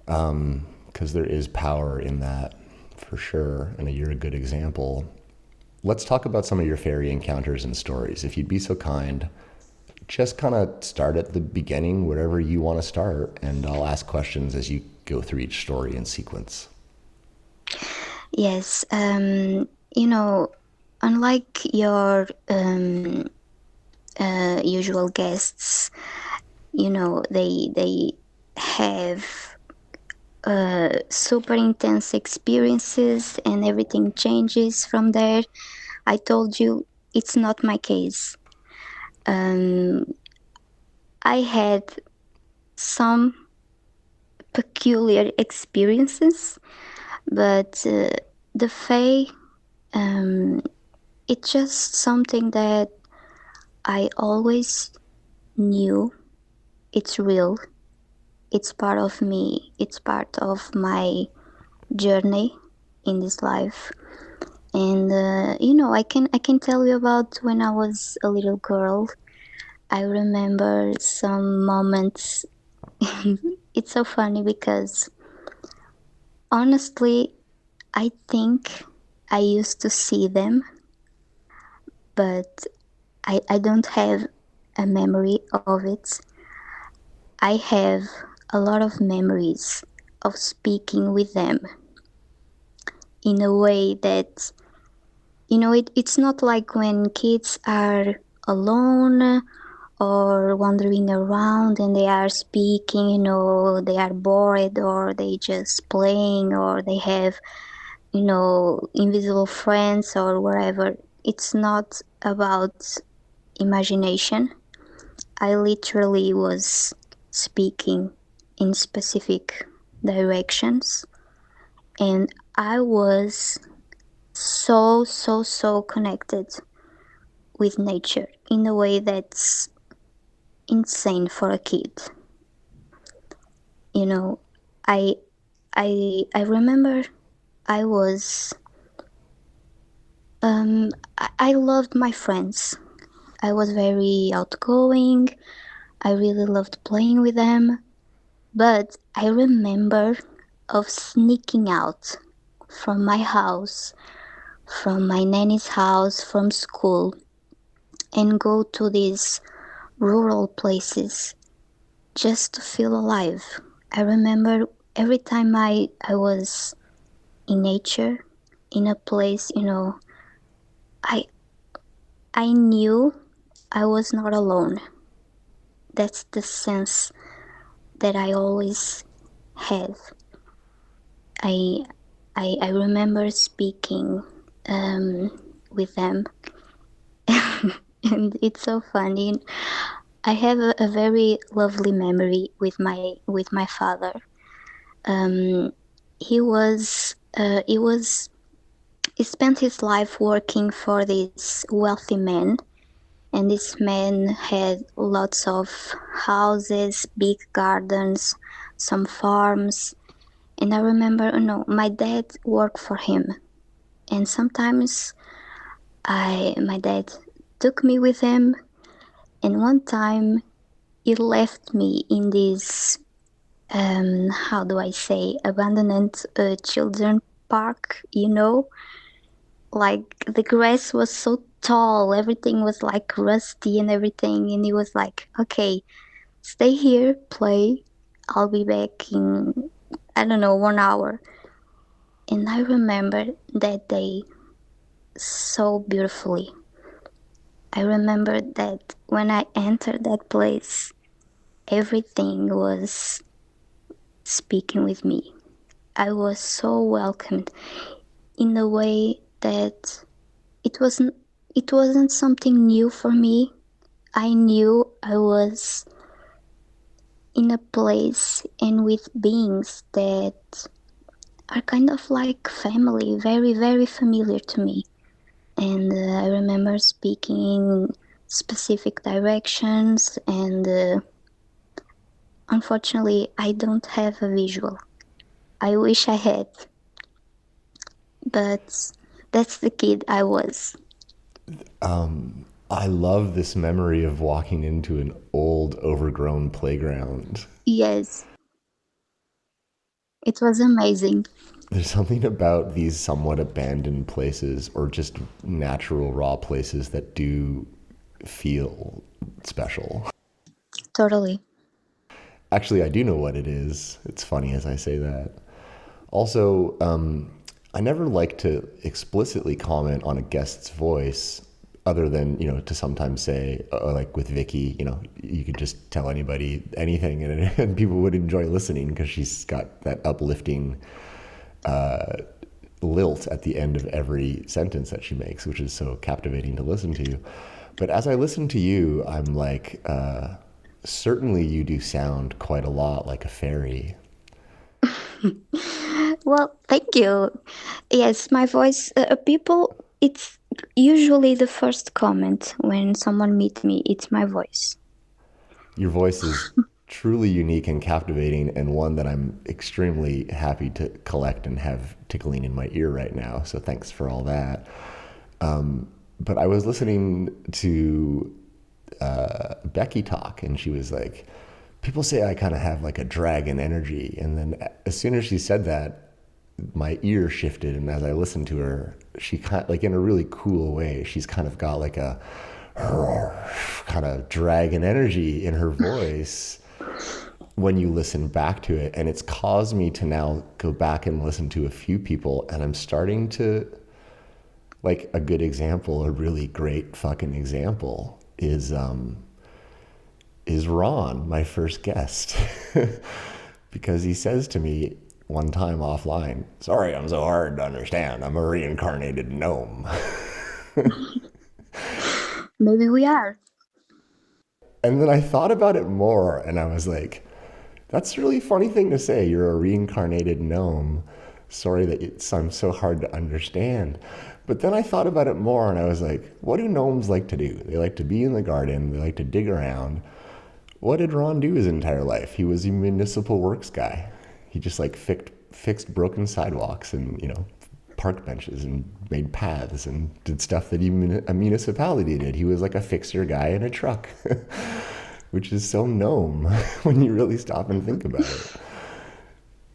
because there is power in that for sure, and you're a good example. Let's talk about some of your fairy encounters and stories. If you'd be so kind, just kind of start at the beginning, wherever you want to start, and I'll ask questions as you go through each story in sequence. Yes, unlike your usual guests, they have super intense experiences and everything changes from there. I told you it's not my case. I had some peculiar experiences, but the Fae, it's just something that I always knew. It's real. It's part of me. It's part of my journey in this life. And I can tell you about when I was a little girl. I remember some moments. It's so funny because honestly, I think I used to see them, but I don't have a memory of it. I have a lot of memories of speaking with them in a way that, it's not like when kids are alone or wandering around and they are speaking, they are bored or they just playing or they have, invisible friends or wherever. It's not about imagination. I literally was speaking in specific directions, and I was so connected with nature in a way that's insane for a kid. You know, I I remember I was I loved my friends. I was very outgoing. I really loved playing with them. But I remember of sneaking out from my house, from my nanny's house, from school, and go to these rural places just to feel alive. I remember every time I was in nature, in a place, I I knew I was not alone. That's the sense that I always had. I I remember speaking with them, and it's so funny. I have a very lovely memory with my father. Um, he spent his life working for this wealthy man, and this man had lots of houses, big gardens, some farms. And I remember, my dad worked for him, and sometimes my dad took me with him, and one time he left me in this how do I say, abandoned children park, like the grass was so tall, everything was like rusty and everything, and he was like, okay, stay here, play, I'll be back in, I don't know, 1 hour. And I remember that day so beautifully. I remember that when I entered that place, everything was speaking with me. I was so welcomed in a way that it wasn't something new for me. I knew I was in a place and with beings that are kind of like family, very, very familiar to me. And I remember speaking in specific directions, and unfortunately, I don't have a visual. I wish I had, but that's the kid I was. I love this memory of walking into an old, overgrown playground. Yes, it was amazing. There's something about these somewhat abandoned places or just natural, raw places that do feel special. Totally. Actually, I do know what it is. It's funny as I say that. Also, I never like to explicitly comment on a guest's voice other than, to sometimes say, like with Vicky, you could just tell anybody anything and people would enjoy listening because she's got that uplifting lilt at the end of every sentence that she makes, which is so captivating to listen to. But as I listen to you, I'm like, certainly you do sound quite a lot like a fairy. Well, thank you. Yes, my voice, it's usually the first comment when someone meets me, it's my voice. Your voice is truly unique and captivating, and one that I'm extremely happy to collect and have tickling in my ear right now. So thanks for all that. But I was listening to Becky talk, and she was like, people say I kind of have like a dragon energy. And then as soon as she said that, my ear shifted. And as I listened to her, she kind of, like in a really cool way, she's kind of got like a kind of dragon energy in her voice when you listen back to it. And it's caused me to now go back and listen to a few people, and I'm starting to, like, a good example, a really great fucking example is Ron, my first guest, because he says to me one time offline, sorry, I'm so hard to understand. I'm a reincarnated gnome. Maybe we are. And then I thought about it more, and I was like, that's a really funny thing to say. You're a reincarnated gnome. Sorry that I'm so hard to understand. But then I thought about it more and I was like, what do gnomes like to do? They like to be in the garden, they like to dig around. What did Ron do his entire life? He was a municipal works guy. He just like fixed broken sidewalks and, park benches and made paths and did stuff that even a municipality did. He was like a fixer guy in a truck, which is so gnome when you really stop and think about it.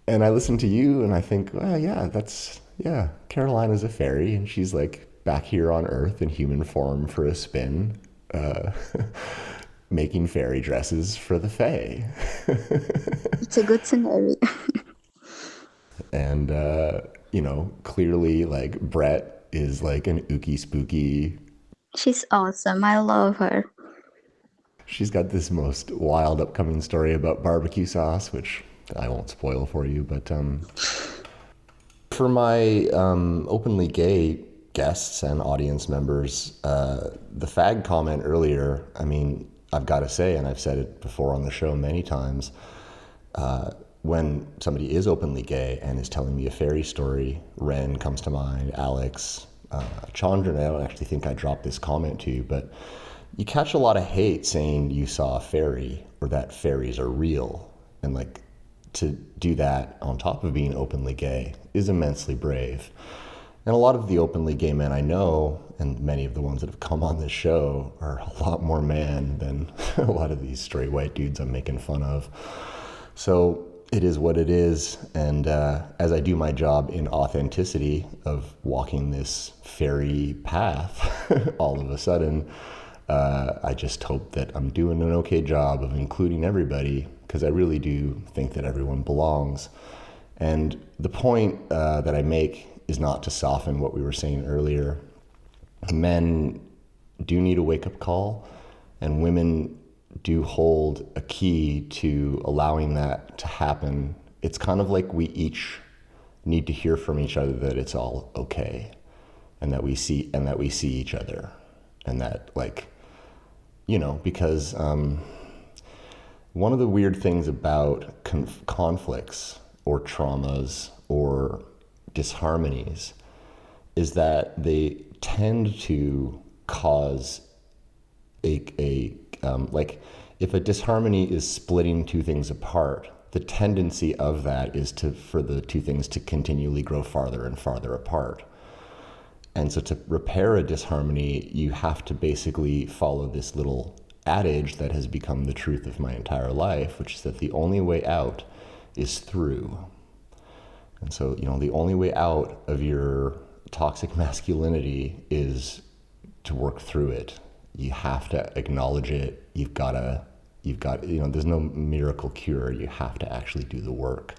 And I listen to you and I think, well, yeah, Carolina's a fairy and she's like back here on Earth in human form for a spin, making fairy dresses for the Fae. It's a good scenario. And, clearly like Brett is like an ooky spooky. She's awesome. I love her. She's got this most wild upcoming story about barbecue sauce, which I won't spoil for you, but for my openly gay guests and audience members, the fag comment earlier, I mean, I've got to say, and I've said it before on the show many times, when somebody is openly gay and is telling me a fairy story, Ren comes to mind, Alex, Chandran, I don't actually think I dropped this comment to you, but you catch a lot of hate saying you saw a fairy or that fairies are real. And like to do that on top of being openly gay is immensely brave. And a lot of the openly gay men I know, and many of the ones that have come on this show, are a lot more man than a lot of these straight white dudes I'm making fun of. So it is what it is, and as I do my job in authenticity of walking this fairy path, all of a sudden, I just hope that I'm doing an okay job of including everybody, because I really do think that everyone belongs. And the point that I make is not to soften what we were saying earlier. Men do need a wake-up call, and women do hold a key to allowing that to happen. It's kind of like we each need to hear from each other that it's all okay, and that we see each other, and that because one of the weird things about conflicts or traumas or disharmonies is that they tend to cause if a disharmony is splitting two things apart, the tendency of that is for the two things to continually grow farther and farther apart. And so to repair a disharmony, you have to basically follow this little adage that has become the truth of my entire life, which is that the only way out is through. And so, the only way out of your toxic masculinity is to work through it. You have to acknowledge it. There's no miracle cure. You have to actually do the work.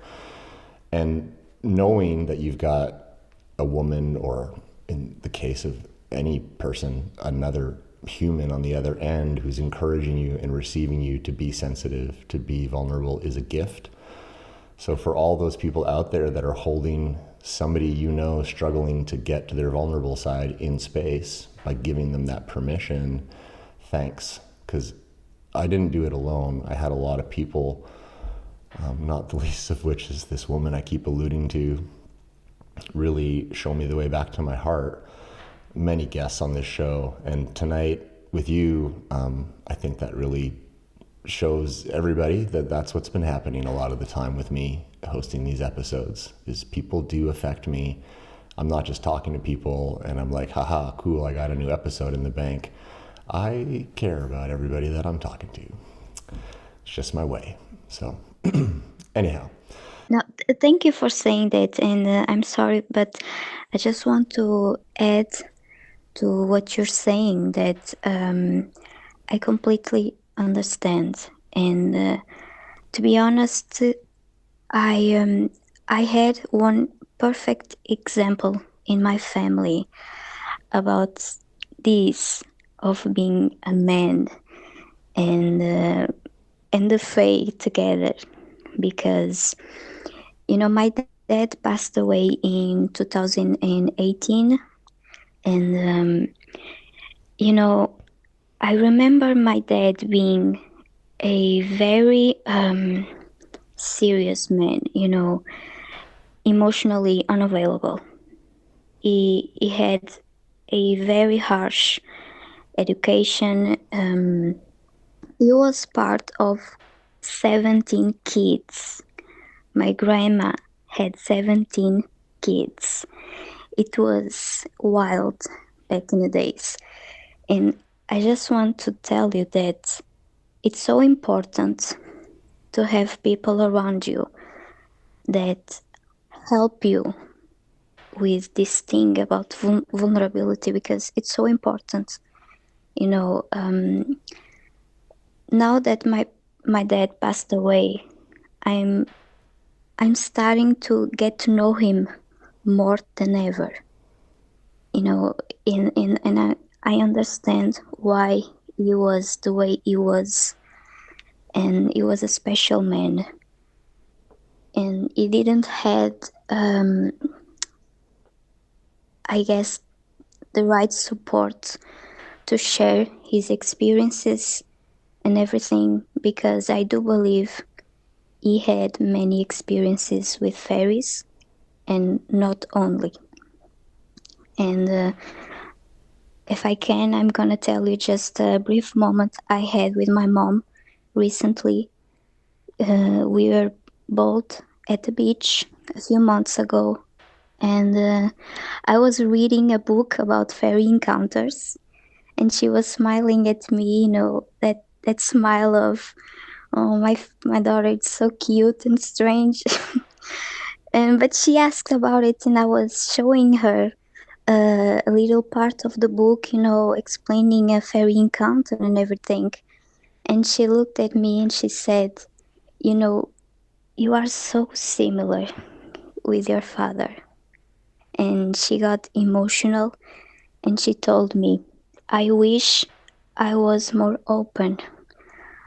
And knowing that you've got a woman, or in the case of any person, another human on the other end who's encouraging you and receiving you to be sensitive, to be vulnerable, is a gift. So for all those people out there that are holding somebody struggling to get to their vulnerable side in space, by giving them that permission, thanks. Because I didn't do it alone. I had a lot of people, not the least of which is this woman I keep alluding to, really show me the way back to my heart. Many guests on this show, and tonight with you, I think that really shows everybody that that's what's been happening a lot of the time with me hosting these episodes, is people do affect me. I'm not just talking to people and I'm like, haha, cool, I got a new episode in the bank. I care about everybody that I'm talking to. It's just my way. So anyhow. No, thank you for saying that, and I'm sorry, but I just want to add to what you're saying that I completely understand. And to be honest, I had one perfect example in my family about this, of being a man and the fae together, because my dad passed away in 2018, and I remember my dad being a very serious man. emotionally unavailable. He had a very harsh education. He was part of 17 kids. My grandma had 17 kids. It was wild back in the days. And I just want to tell you that it's so important to have people around you that help you with this thing about vulnerability, because it's so important. You know, now that my dad passed away, I'm starting to get to know him more than ever. You know, and I understand why he was the way he was, and he was a special man, and he didn't had I guess the right support to share his experiences and everything, because I do believe he had many experiences with fairies, and not only. And if I can, I'm gonna tell you just a brief moment I had with my mom recently. We were both at the beach a few months ago, and I was reading a book about fairy encounters, and she was smiling at me, you know, that smile of, oh, my daughter is so cute and strange. And but she asked about it, and I was showing her a little part of the book, you know, explaining a fairy encounter and everything. And she looked at me and she said, you know, you are so similar with your father. And she got emotional, and she told me, I wish I was more open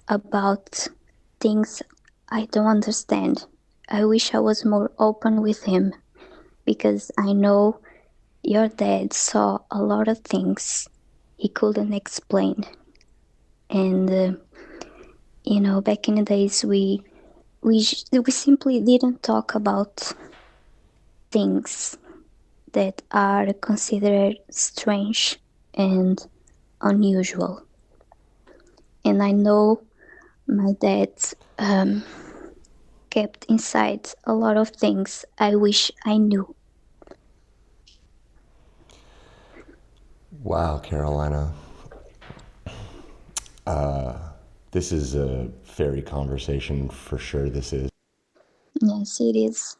about things I don't understand. I wish I was more open with him, because I know your dad saw a lot of things he couldn't explain. And you know, back in the days, we simply didn't talk about things that are considered strange and unusual. And I know my dad kept inside a lot of things I wish I knew. Wow, Carolina. This is a fairy conversation for sure. This is. Yes, it is.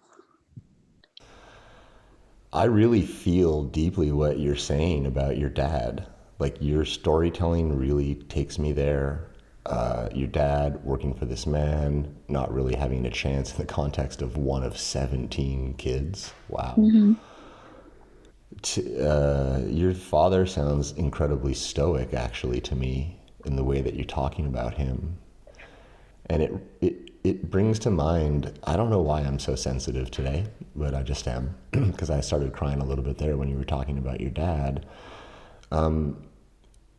I really feel deeply what you're saying about your dad. Like, your storytelling really takes me there. Your dad working for this man, not really having a chance in the context of one of 17 kids. Wow. Mm-hmm. Your father sounds incredibly stoic, actually, to me, in the way that you're talking about him. And it brings to mind, I don't know why I'm so sensitive today, but I just am, because I started crying a little bit there when you were talking about your dad.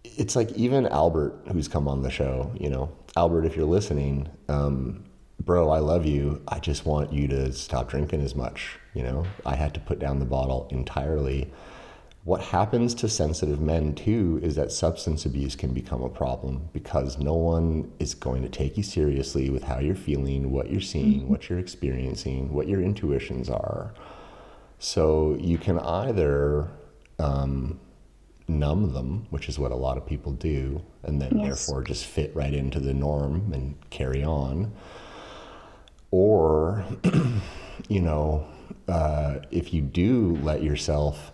It's like, even Albert, who's come on the show, you know, Albert, if you're listening, bro, I love you. I just want you to stop drinking as much. You know, I had to put down the bottle entirely. What happens to sensitive men too is that substance abuse can become a problem, because no one is going to take you seriously with how you're feeling, what you're seeing, what you're experiencing, what your intuitions are. So you can either numb them, which is what a lot of people do, and then therefore just fit right into the norm and carry on. Or, you know, if you do let yourself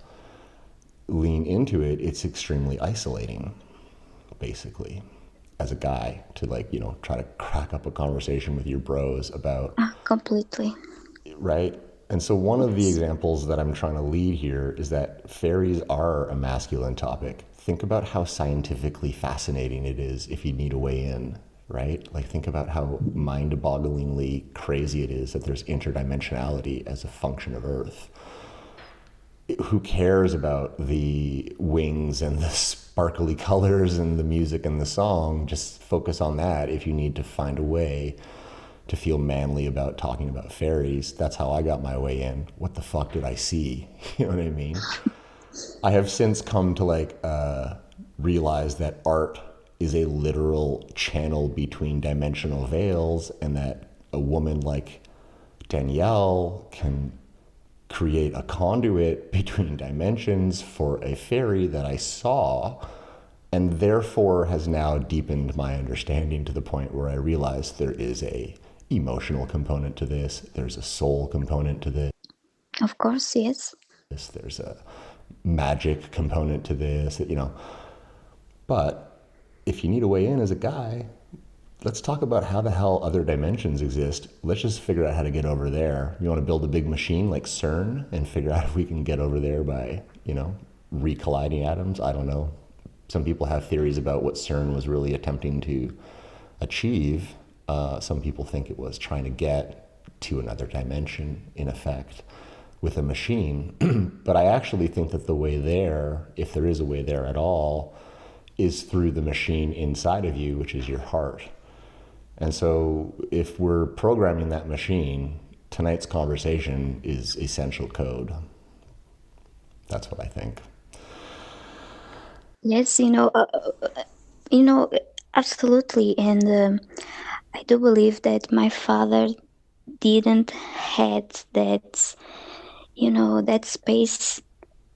lean into it, it's extremely isolating, basically, as a guy, to, like, you know, try to crack up a conversation with your bros about. Completely. Right? And so one of the examples that I'm trying to lead here is that fairies are a masculine topic. Think about how scientifically fascinating it is if you need a way in, right? Like, think about how mind-bogglingly crazy it is that there's interdimensionality as a function of Earth. Who cares about the wings and the sparkly colors and the music and the song? Just focus on that if you need to find a way to feel manly about talking about fairies. That's how I got my way in. What the fuck did I see? You know what I mean? I have since come to realize that art is a literal channel between dimensional veils, and that a woman like Danielle can create a conduit between dimensions for a fairy that I saw, and therefore has now deepened my understanding to the point where I realize there is a emotional component to this, there's a soul component to this. Of course, yes. There's a magic component to this, But if you need a way in as a guy, let's talk about how the hell other dimensions exist. Let's just figure out how to get over there. You want to build a big machine like CERN and figure out if we can get over there by, recolliding atoms? I don't know. Some people have theories about what CERN was really attempting to achieve. Some people think it was trying to get to another dimension, in effect, with a machine. But I actually think that the way there, if there is a way there at all, is through the machine inside of you, which is your heart. And so if we're programming that machine, tonight's conversation is essential code. That's what I think. Yes, absolutely. And I do believe that my father didn't had that, that space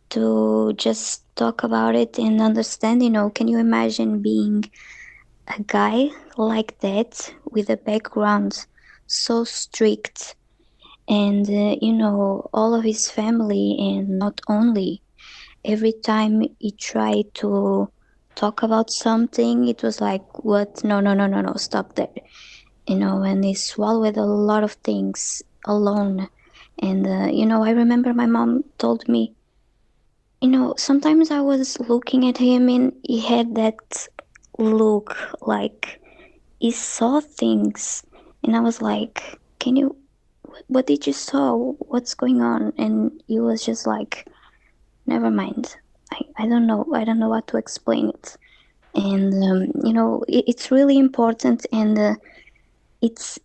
to just talk about it and understand. Can you imagine being a guy like that with a background so strict, and all of his family, and not only, every time he tried to talk about something, it was like, what? No, no, no, no, no, stop there. And he swallowed a lot of things alone. And I remember my mom told me, sometimes I was looking at him and he had that look like he saw things. And I was like, what did you saw? What's going on? And he was just like, never mind. I don't know. I don't know how to explain it. And, it's really important, and it's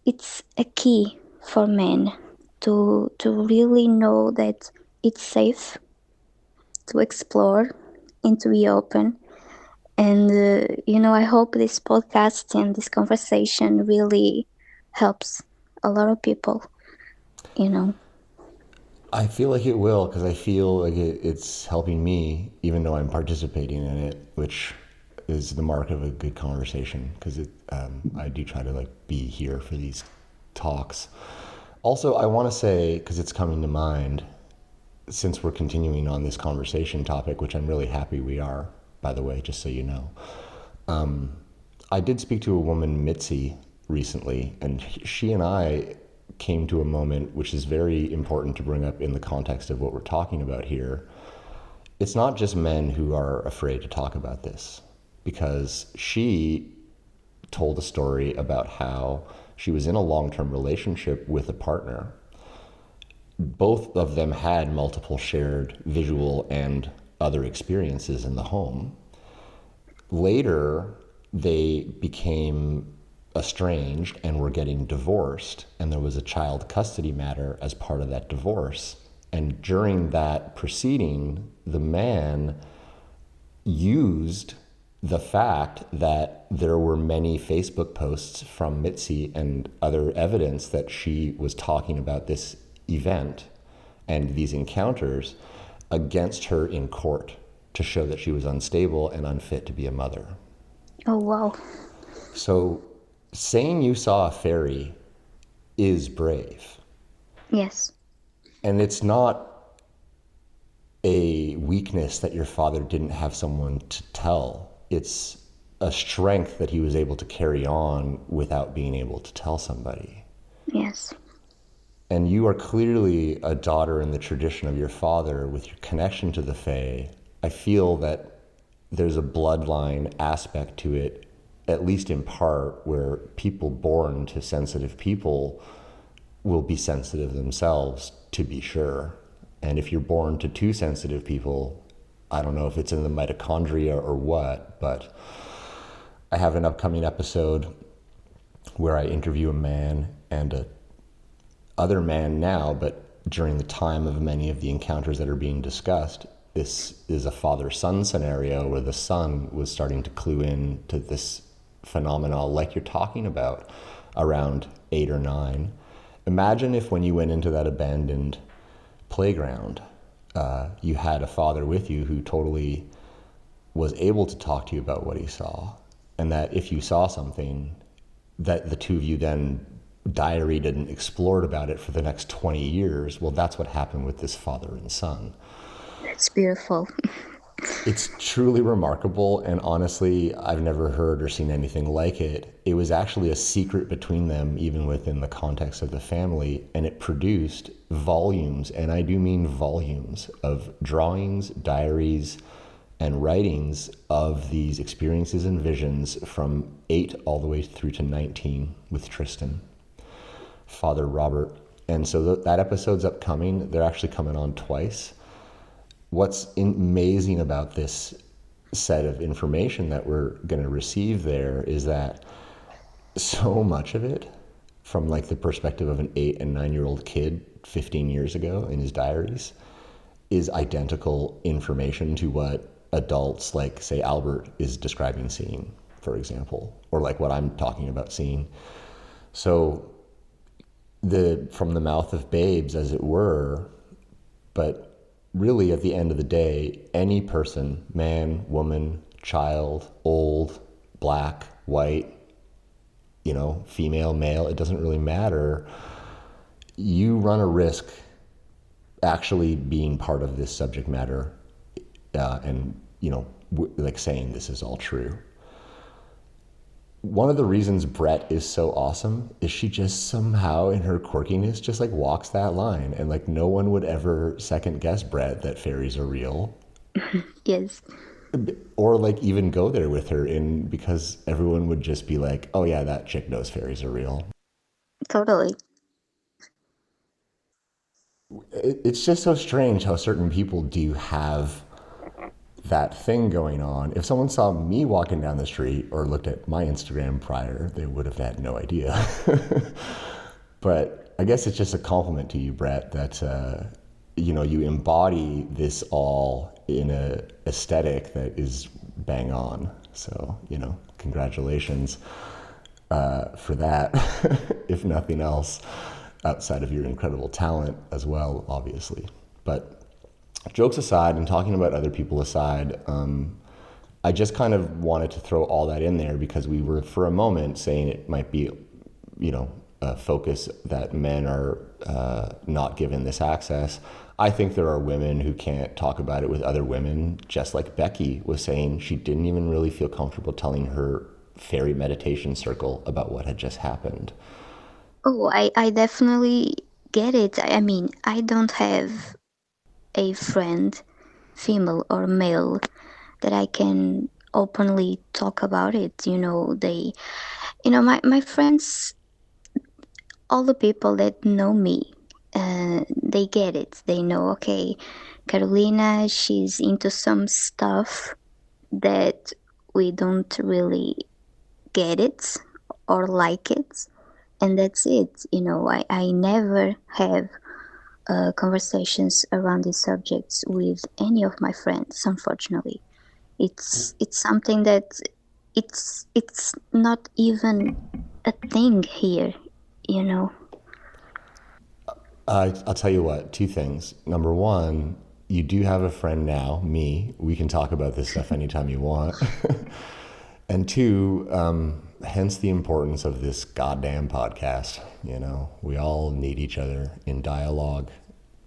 a key for men to really know that it's safe to explore and to be open. And, I hope this podcast and this conversation really helps a lot of people, I feel like it will, because I feel like it's helping me, even though I'm participating in it, which is the mark of a good conversation, because I do try to be here for these talks. Also, I want to say, because it's coming to mind, since we're continuing on this conversation topic, which I'm really happy we are, by the way, just so you know. I did speak to a woman, Mitzi, recently, and she and I came to a moment which is very important to bring up in the context of what we're talking about here. It's not just men who are afraid to talk about this, because she told a story about how she was in a long-term relationship with a partner. Both of them had multiple shared visual and other experiences in the home. Later, they became estranged and were getting divorced, and there was a child custody matter as part of that divorce. And during that proceeding, the man used the fact that there were many Facebook posts from Mitzi and other evidence that she was talking about this event and these encounters against her in court to show that she was unstable and unfit to be a mother. Oh, wow. So saying you saw a fairy is brave. Yes. And it's not a weakness that your father didn't have someone to tell. It's a strength that he was able to carry on without being able to tell somebody. Yes. And you are clearly a daughter in the tradition of your father with your connection to the Fae. I feel that there's a bloodline aspect to it, at least in part, where people born to sensitive people will be sensitive themselves, to be sure. And if you're born to two sensitive people, I don't know if it's in the mitochondria or what, but I have an upcoming episode where I interview a man and a other man now, but during the time of many of the encounters that are being discussed, this is a father-son scenario where the son was starting to clue in to this phenomenon like you're talking about around 8 or 9. Imagine if when you went into that abandoned playground, you had a father with you who totally was able to talk to you about what he saw, and that if you saw something, that the two of you then diaried and explored about it for the next 20 years. Well, that's what happened with this father and son. That's beautiful. It's truly remarkable, and honestly, I've never heard or seen anything like it. It was actually a secret between them, even within the context of the family, and it produced volumes, and I do mean volumes, of drawings, diaries, and writings of these experiences and visions from 8 all the way through to 19 with Tristan, Father Robert. And so that episode's upcoming. They're actually coming on twice. What's amazing about this set of information that we're going to receive there is that so much of it, from like the perspective of an 8 and 9-year-old kid 15 years ago in his diaries, is identical information to what adults like, say, Albert is describing seeing, for example, or like what I'm talking about seeing. So from the mouth of babes, as it were, but really, at the end of the day, any person, man, woman, child, old, black, white, female, male, it doesn't really matter. You run a risk actually being part of this subject matter and, like saying this is all true. One of the reasons Brett is so awesome is she just somehow, in her quirkiness, just like walks that line, and like no one would ever second guess Brett that fairies are real. Yes. Or like even go there with her, because everyone would just be like, oh yeah, that chick knows fairies are real. Totally. It's just so strange how certain people do have that thing going on. If someone saw me walking down the street or looked at my Instagram prior, they would have had no idea. But I guess it's just a compliment to you, Brett, that you embody this all in a aesthetic that is bang on. So congratulations for that, if nothing else, outside of your incredible talent as well, obviously. But jokes aside, and talking about other people aside, I just kind of wanted to throw all that in there because we were for a moment saying it might be, a focus that men are not given this access. I think there are women who can't talk about it with other women, just like Becky was saying she didn't even really feel comfortable telling her fairy meditation circle about what had just happened. Oh, I definitely get it. I mean, I don't have a friend, female or male, that I can openly talk about it. My friends, all the people that know me, they get it. They know, okay, Carolina, she's into some stuff that we don't really get it or like it. And that's it. I never have conversations around these subjects with any of my friends, unfortunately. It's something that it's not even a thing here, you know. I'll tell you what, 2 things. Number 1, you do have a friend now, me. We can talk about this stuff anytime you want. And 2, hence the importance of this goddamn podcast. We all need each other in dialogue.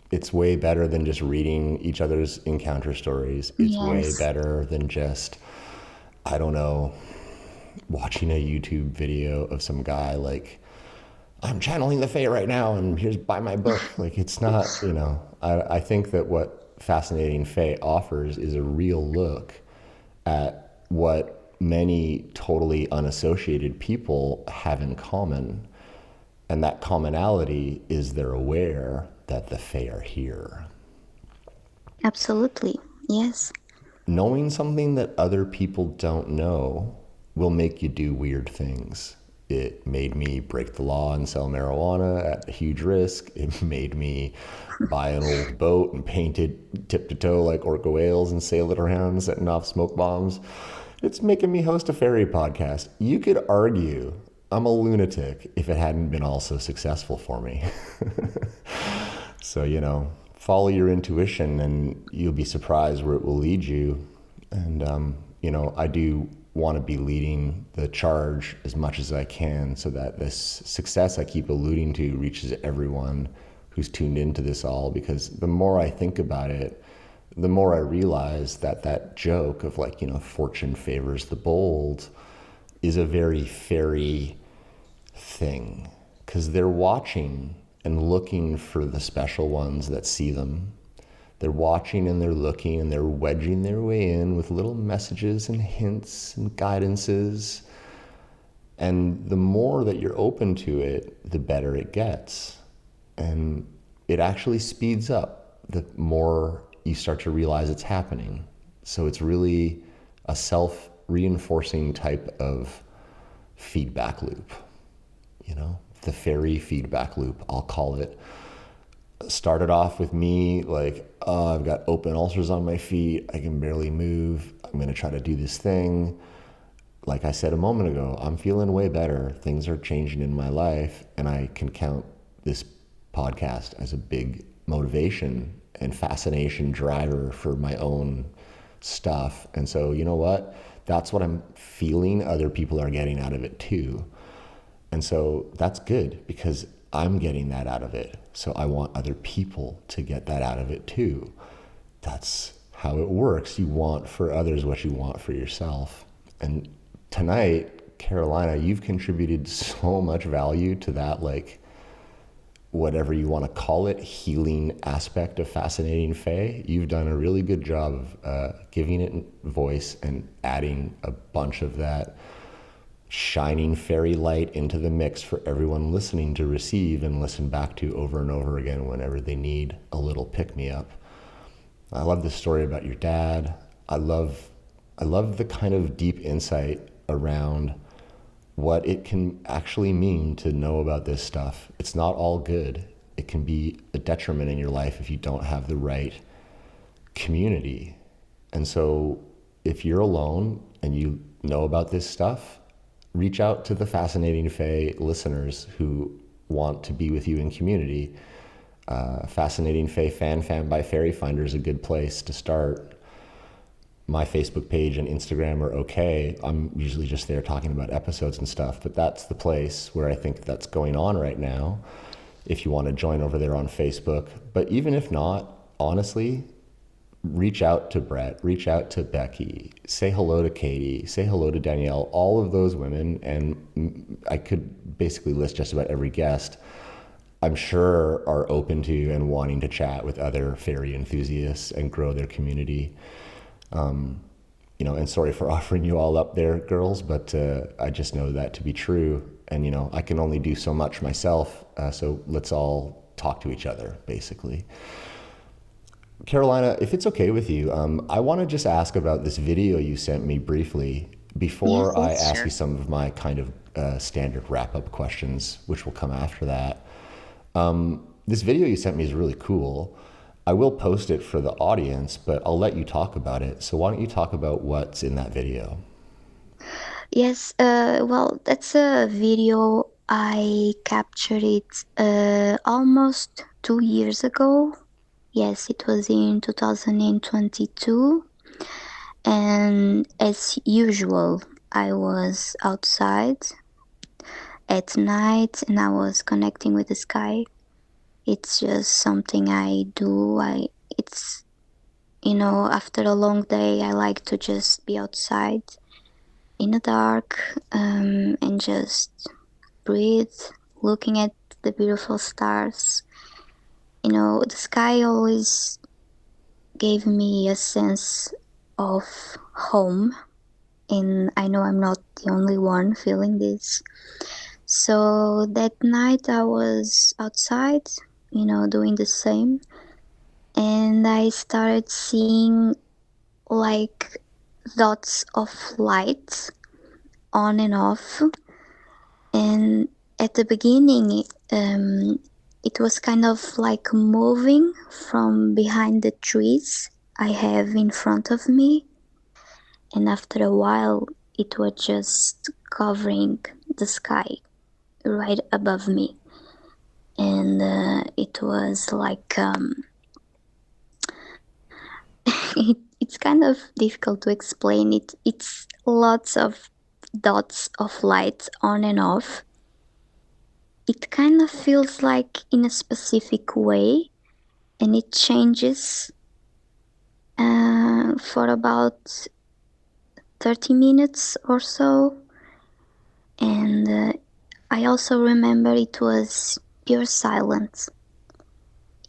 It's way better than just reading each other's encounter stories. It's way Yes. better than just, I don't know, watching a YouTube video of some guy like, I'm channeling the Fae right now and here's buy my book. Like, it's not, I think that what Fascinating Fae offers is a real look at what many totally unassociated people have in common. And that commonality is they're aware that the Fae are here. Absolutely. Yes. Knowing something that other people don't know will make you do weird things. It made me break the law and sell marijuana at a huge risk. It made me buy an old boat and paint it tip to toe like orca whales and sail it around, setting off smoke bombs. It's making me host a fairy podcast. You could argue I'm a lunatic if it hadn't been all so successful for me. So, follow your intuition and you'll be surprised where it will lead you. And, I do want to be leading the charge as much as I can so that this success I keep alluding to reaches everyone who's tuned into this all, because the more I think about it, the more I realize that joke of fortune favors the bold is a very fairy thing, because they're watching and looking for the special ones that see them. They're watching and they're looking and they're wedging their way in with little messages and hints and guidances. And the more that you're open to it, the better it gets. And it actually speeds up the more you start to realize it's happening. So it's really a self-reinforcing type of feedback loop, the fairy feedback loop, I'll call it. Started off with me I've got open ulcers on my feet. I can barely move. I'm going to try to do this thing. Like I said a moment ago, I'm feeling way better. Things are changing in my life, and I can count this podcast as a big motivation and fascination driver for my own stuff. And so, you know what? That's what I'm feeling other people are getting out of it too. And so that's good, because I'm getting that out of it. So I want other people to get that out of it too. That's how it works. You want for others what you want for yourself. And tonight, Carolina, you've contributed so much value to that, whatever you want to call it, healing aspect of Fascinating Fae. You've done a really good job of giving it voice and adding a bunch of that shining fairy light into the mix for everyone listening to receive and listen back to over and over again whenever they need a little pick-me-up. I love the story about your dad. I love the kind of deep insight around what it can actually mean to know about this stuff. It's not all good. It can be a detriment in your life if you don't have the right community. And so if you're alone and you know about this stuff, reach out to the Fascinating Fae listeners who want to be with you in community. Fascinating Fae Fan by Fairy Finder is a good place to start. My Facebook page and Instagram are okay. I'm usually just there talking about episodes and stuff, but that's the place where I think that's going on right now. If you want to join over there on Facebook, but even if not, honestly, reach out to Brett, reach out to Becky, say hello to Katie, say hello to Danielle, all of those women, and I could basically list just about every guest I'm sure are open to and wanting to chat with other fairy enthusiasts and grow their community. And sorry for offering you all up there, girls, but I just know that to be true. And, I can only do so much myself, so let's all talk to each other, basically. Carolina, if it's okay with you, I want to just ask about this video you sent me briefly before I ask you some of my kind of standard wrap-up questions, which will come after that. This video you sent me is really cool. I will post it for the audience, but I'll let you talk about it. So why don't you talk about what's in that video? Yes, well, that's a video I captured it almost 2 years ago. Yes, it was in 2022. And as usual, I was outside at night and I was connecting with the sky. It's just something I do. It's, after a long day, I like to just be outside in the dark and just breathe, looking at the beautiful stars. The sky always gave me a sense of home, and I know I'm not the only one feeling this. So that night I was outside, doing the same, and I started seeing dots of light on and off, And at the beginning, it was kind of like moving from behind the trees I have in front of me. And after a while, it was just covering the sky right above me. And it was like, it's kind of difficult to explain it. It's lots of dots of light on and off. It kind of feels like in a specific way, and it changes for about 30 minutes or so. And I also remember it was pure silence.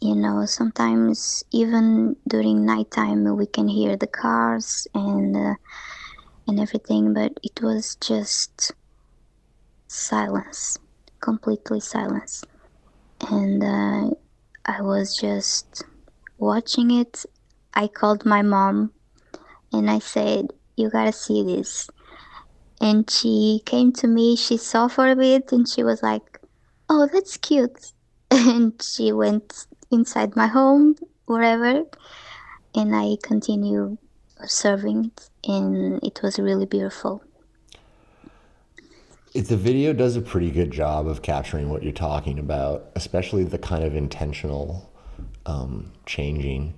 You know, sometimes even during nighttime we can hear the cars and everything, but it was just silence, completely silence. And I was just watching it. I called my mom and I said, "You gotta see this." And she came to me, she saw for a bit, and she was like, "Oh, that's cute." And she went inside my home, wherever, and I continued observing it, and it was really beautiful. The video does a pretty good job of capturing what you're talking about, especially the kind of intentional changing.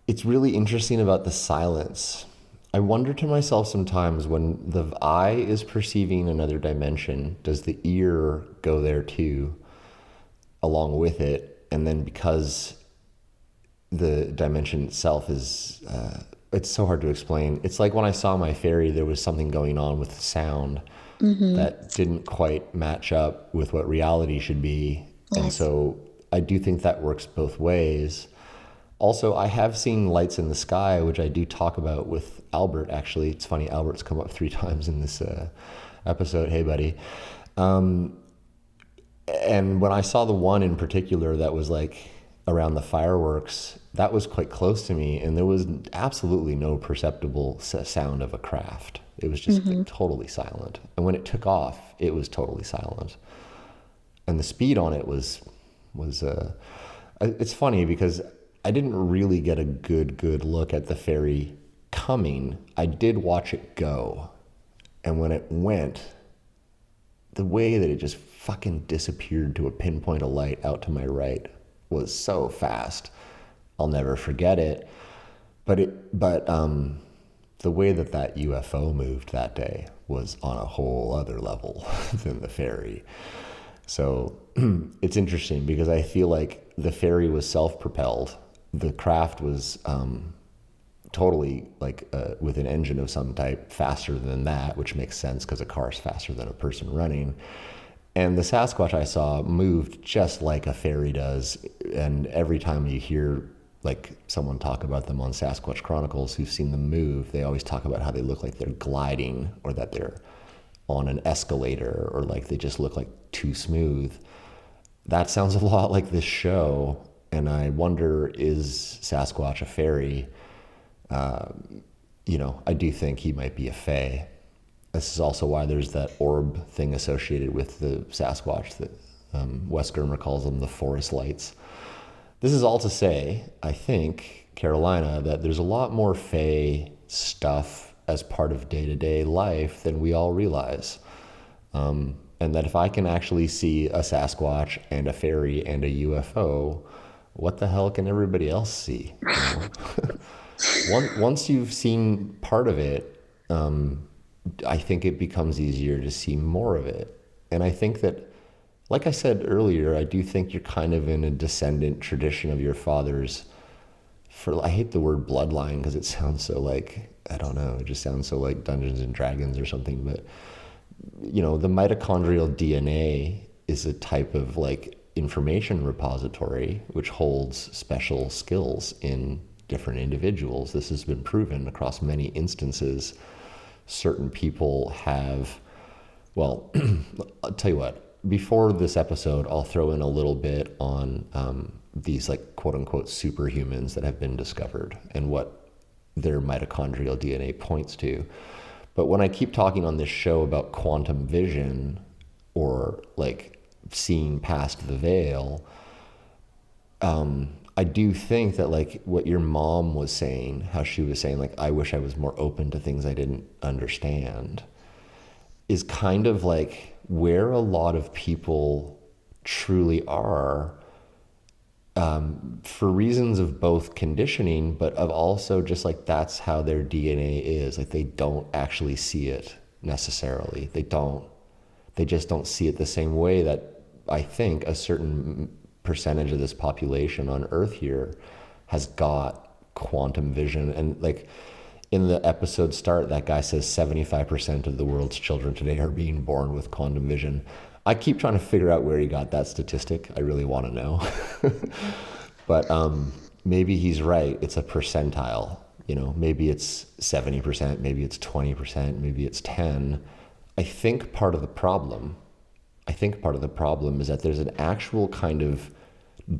It's really interesting about the silence. I wonder to myself sometimes, when the eye is perceiving another dimension, does the ear go there too, along with it? And then because the dimension itself is, it's so hard to explain. It's like when I saw my fairy, there was something going on with the sound that didn't quite match up with what reality should be. Yes. And so I do think that works both ways. Also, I have seen lights in the sky, which I do talk about with Albert, actually. It's funny, Albert's come up 3 times in this episode. Hey, buddy. And when I saw the one in particular that was like around the fireworks, that was quite close to me, and there was absolutely no perceptible sound of a craft. It was just like totally silent. And when it took off, it was totally silent. And the speed on it was it's funny because I didn't really get a good look at the fairy coming. I did watch it go. And when it went, the way that it just fucking disappeared to a pinpoint of light out to my right was so fast. I'll never forget it. But the way that UFO moved that day was on a whole other level than the fairy. So it's interesting because I feel like the fairy was self-propelled. The craft was totally like with an engine of some type faster than that, which makes sense because a car is faster than a person running. And the Sasquatch I saw moved just like a fairy does. And every time you hear like someone talk about them on Sasquatch Chronicles who've seen them move, they always talk about how they look like they're gliding, or that they're on an escalator, or like they just look like too smooth. That sounds a lot like this show. And I wonder, is Sasquatch a fairy? I do think he might be a fae. This is also why there's that orb thing associated with the Sasquatch that Wes Germer calls them the forest lights. This is all to say, I think, Carolina, that there's a lot more fae stuff as part of day-to-day life than we all realize. And that if I can actually see a Sasquatch and a fairy and a UFO, what the hell can everybody else see? You know? Once you've seen part of it, I think it becomes easier to see more of it. And I think that, like I said earlier, I do think you're kind of in a descendant tradition of your father's, I hate the word bloodline because it sounds so like, I don't know, it just sounds so like Dungeons and Dragons or something. But, the mitochondrial DNA is a type of like information repository which holds special skills in different individuals. This has been proven across many instances. Certain people have, well, I'll tell you what, before this episode, I'll throw in a little bit on these like quote unquote superhumans that have been discovered and what their mitochondrial DNA points to. But when I keep talking on this show about quantum vision, or like seeing past the veil, I do think that like what your mom was saying, how she was saying like, I wish I was more open to things I didn't understand, is kind of like where a lot of people truly are, for reasons of both conditioning, but of also just like that's how their DNA is. Like they don't actually see it necessarily. They just don't see it the same way that I think a certain percentage of this population on Earth here has got quantum vision. And like in the episode start, that guy says 75% of the world's children today are being born with quantum vision. I keep trying to figure out where he got that statistic. I really want to know. But maybe he's right. It's a percentile. You know, maybe it's 70%, maybe it's 20%, maybe it's 10. I think part of the problem is that there's an actual kind of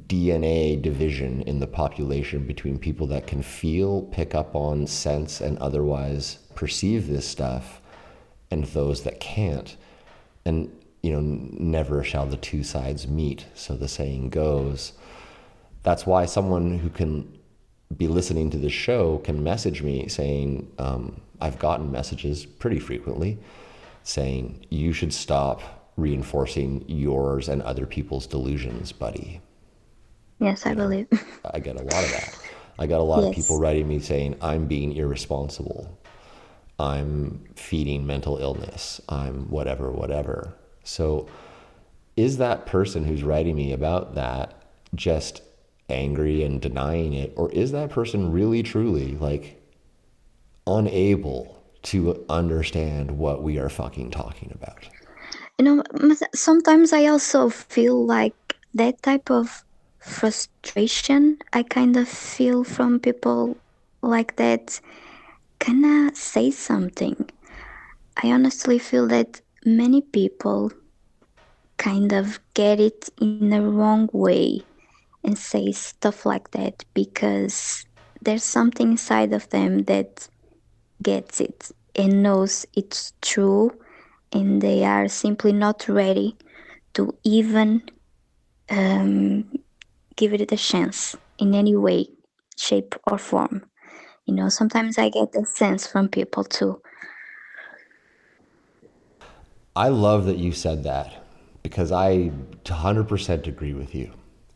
DNA division in the population between people that can feel, pick up on, sense, and otherwise perceive this stuff, and those that can't. And, you know, never shall the two sides meet, so the saying goes. That's why someone who can be listening to this show can message me saying, I've gotten messages pretty frequently saying, you should stop reinforcing yours and other people's delusions, buddy. Yes, I believe. I get a lot of that. I got a lot of people Yes. writing me saying, I'm being irresponsible. I'm feeding mental illness. I'm whatever. So is that person who's writing me about that just angry and denying it? Or is that person really, truly like unable to understand what we are fucking talking about? You know, sometimes I also feel like that type of frustration I kind of feel from people like that kind of say something. I honestly feel that many people kind of get it in the wrong way and say stuff like that because there's something inside of them that gets it and knows it's true, and they are simply not ready to even give it a chance in any way, shape, or form. You know, sometimes I get the sense from people too. I love that you said that because I 100% agree with you.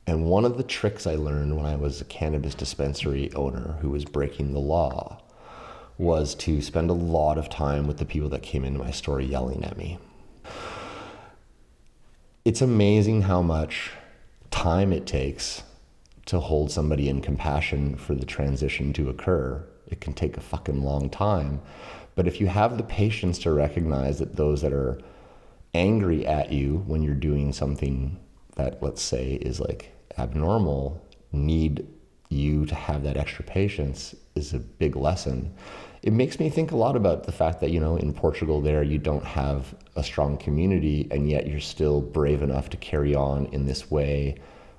And one of the tricks I learned when I was a cannabis dispensary owner who was breaking the law was to spend a lot of time with the people that came into my store yelling at me. It's amazing how much time it takes to hold somebody in compassion for the transition to occur. It can take a fucking long time. But if you have the patience to recognize that those that are angry at you when you're doing something that, let's say, is like abnormal, need you to have that extra patience is a big lesson. It makes me think a lot about the fact that, you know, in Portugal there, you don't have a strong community, and yet you're still brave enough to carry on in this way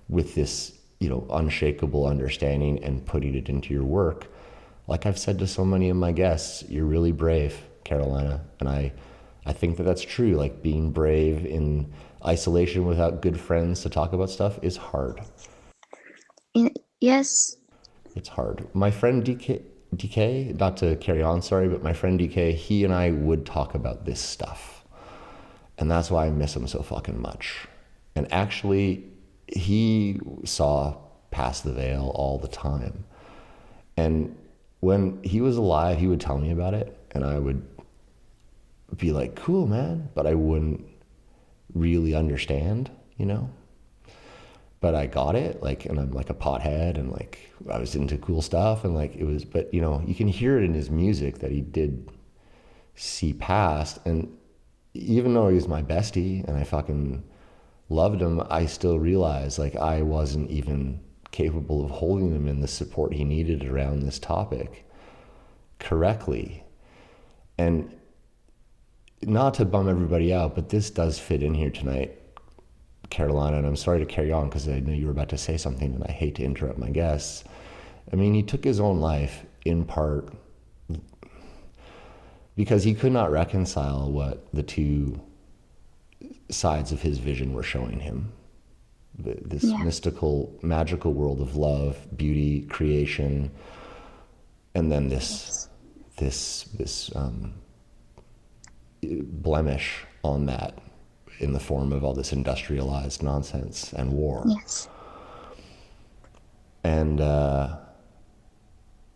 with this, you know, unshakable understanding and putting it into your work. Like I've said to so many of my guests, you're really brave, Carolina. And I think that that's true. Like being brave in isolation without good friends to talk about stuff is hard. Yes. It's hard. My friend DK, not to carry on, sorry, but my friend DK, he and I would talk about this stuff. And that's why I miss him so fucking much. And actually, he saw past the veil all the time. And when he was alive, he would tell me about it, and I would be like, cool, man, but I wouldn't really understand, you know? But I got it, like, and I'm like a pothead, and like, I was into cool stuff, and like, it was, but you know, you can hear it in his music that he did see past, and even though he was my bestie, and I fucking loved him, I still realized, like, I wasn't even capable of holding him in the support he needed around this topic correctly. And not to bum everybody out, but this does fit in here tonight, Carolina, and I'm sorry to carry on because I know you were about to say something and I hate to interrupt my guests. I mean, he took his own life in part because he could not reconcile what the two sides of his vision were showing him. This mystical, magical world of love, beauty, creation, and then this blemish on that in the form of all this industrialized nonsense and war. Yes. And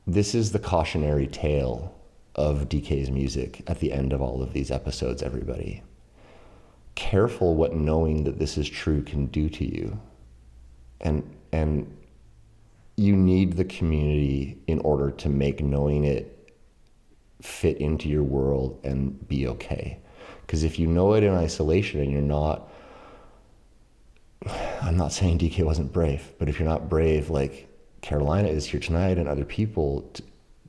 this is the cautionary tale of DK's music at the end of all of these episodes, everybody. Careful what knowing that this is true can do to you. And you need the community in order to make knowing it fit into your world and be okay. Because if you know it in isolation and you're not, I'm not saying DK wasn't brave, but if you're not brave like Carolina is here tonight and other people,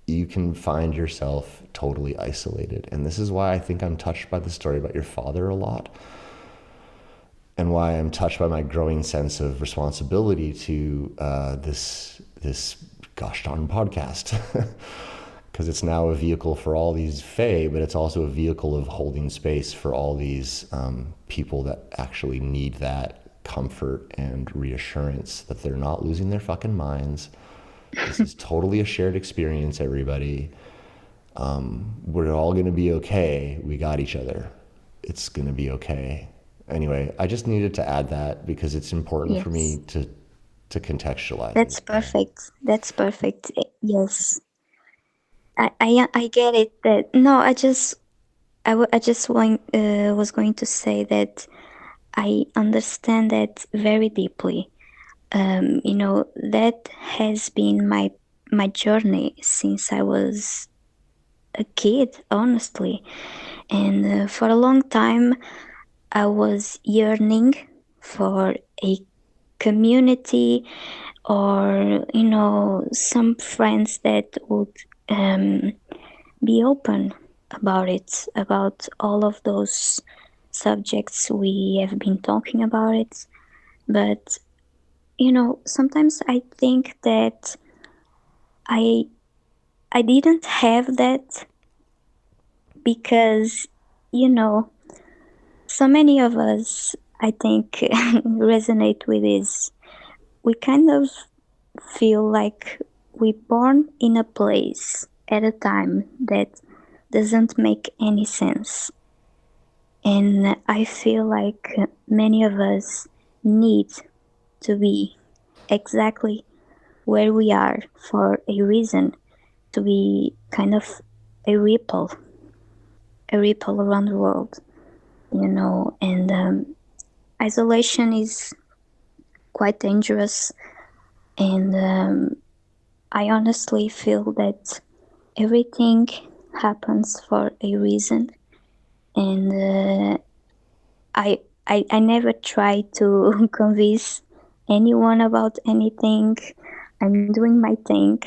you can find yourself totally isolated. And this is why I think I'm touched by the story about your father a lot, and why I'm touched by my growing sense of responsibility to this gosh darn podcast. Because it's now a vehicle for all these fae, but it's also a vehicle of holding space for all these people that actually need that comfort and reassurance that they're not losing their fucking minds. This is totally a shared experience, everybody. We're all gonna be okay. We got each other. It's gonna be okay. Anyway, I just needed to add that because it's important for me to contextualize. That's perfect. That's perfect. Yes. I get it. That no, I just was going to say that I understand that very deeply. That has been my journey since I was a kid, honestly, and for a long time I was yearning for a community, or some friends that would be open about it, about all of those subjects we have been talking about it. But sometimes I think that I didn't have that because so many of us, I think, resonate with this. We kind of feel like we're born in a place at a time that doesn't make any sense. And I feel like many of us need to be exactly where we are for a reason, to be kind of a ripple around the world, and isolation is quite dangerous. And I honestly feel that everything happens for a reason, and I never try to convince anyone about anything. I'm doing my thing.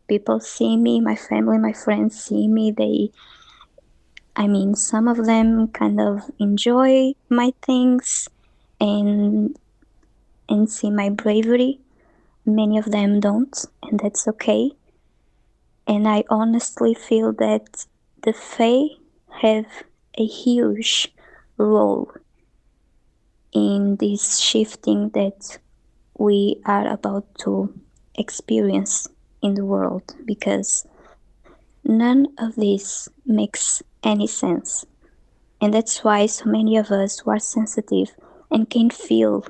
People see me, my family, my friends see me. Some of them kind of enjoy my things and see my bravery. Many of them don't, and that's okay. And I honestly feel that the Fae have a huge role in this shifting that we are about to experience in the world, because none of this makes any sense. And that's why so many of us who are sensitive and can feel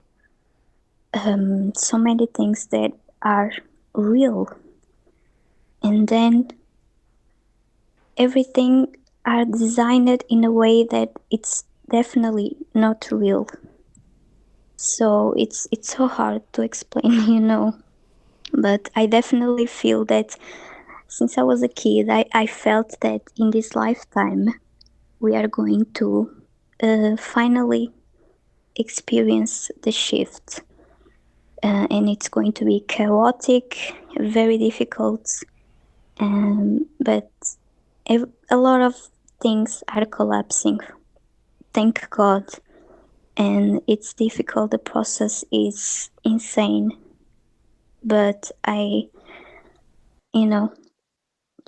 so many things that are real, and then everything are designed in a way that it's definitely not real. So it's so hard to explain, but I definitely feel that since I was a kid, I felt that in this lifetime we are going to finally experience the shift, and it's going to be chaotic, very difficult, but a lot of things are collapsing, thank God. And it's difficult, the process is insane, but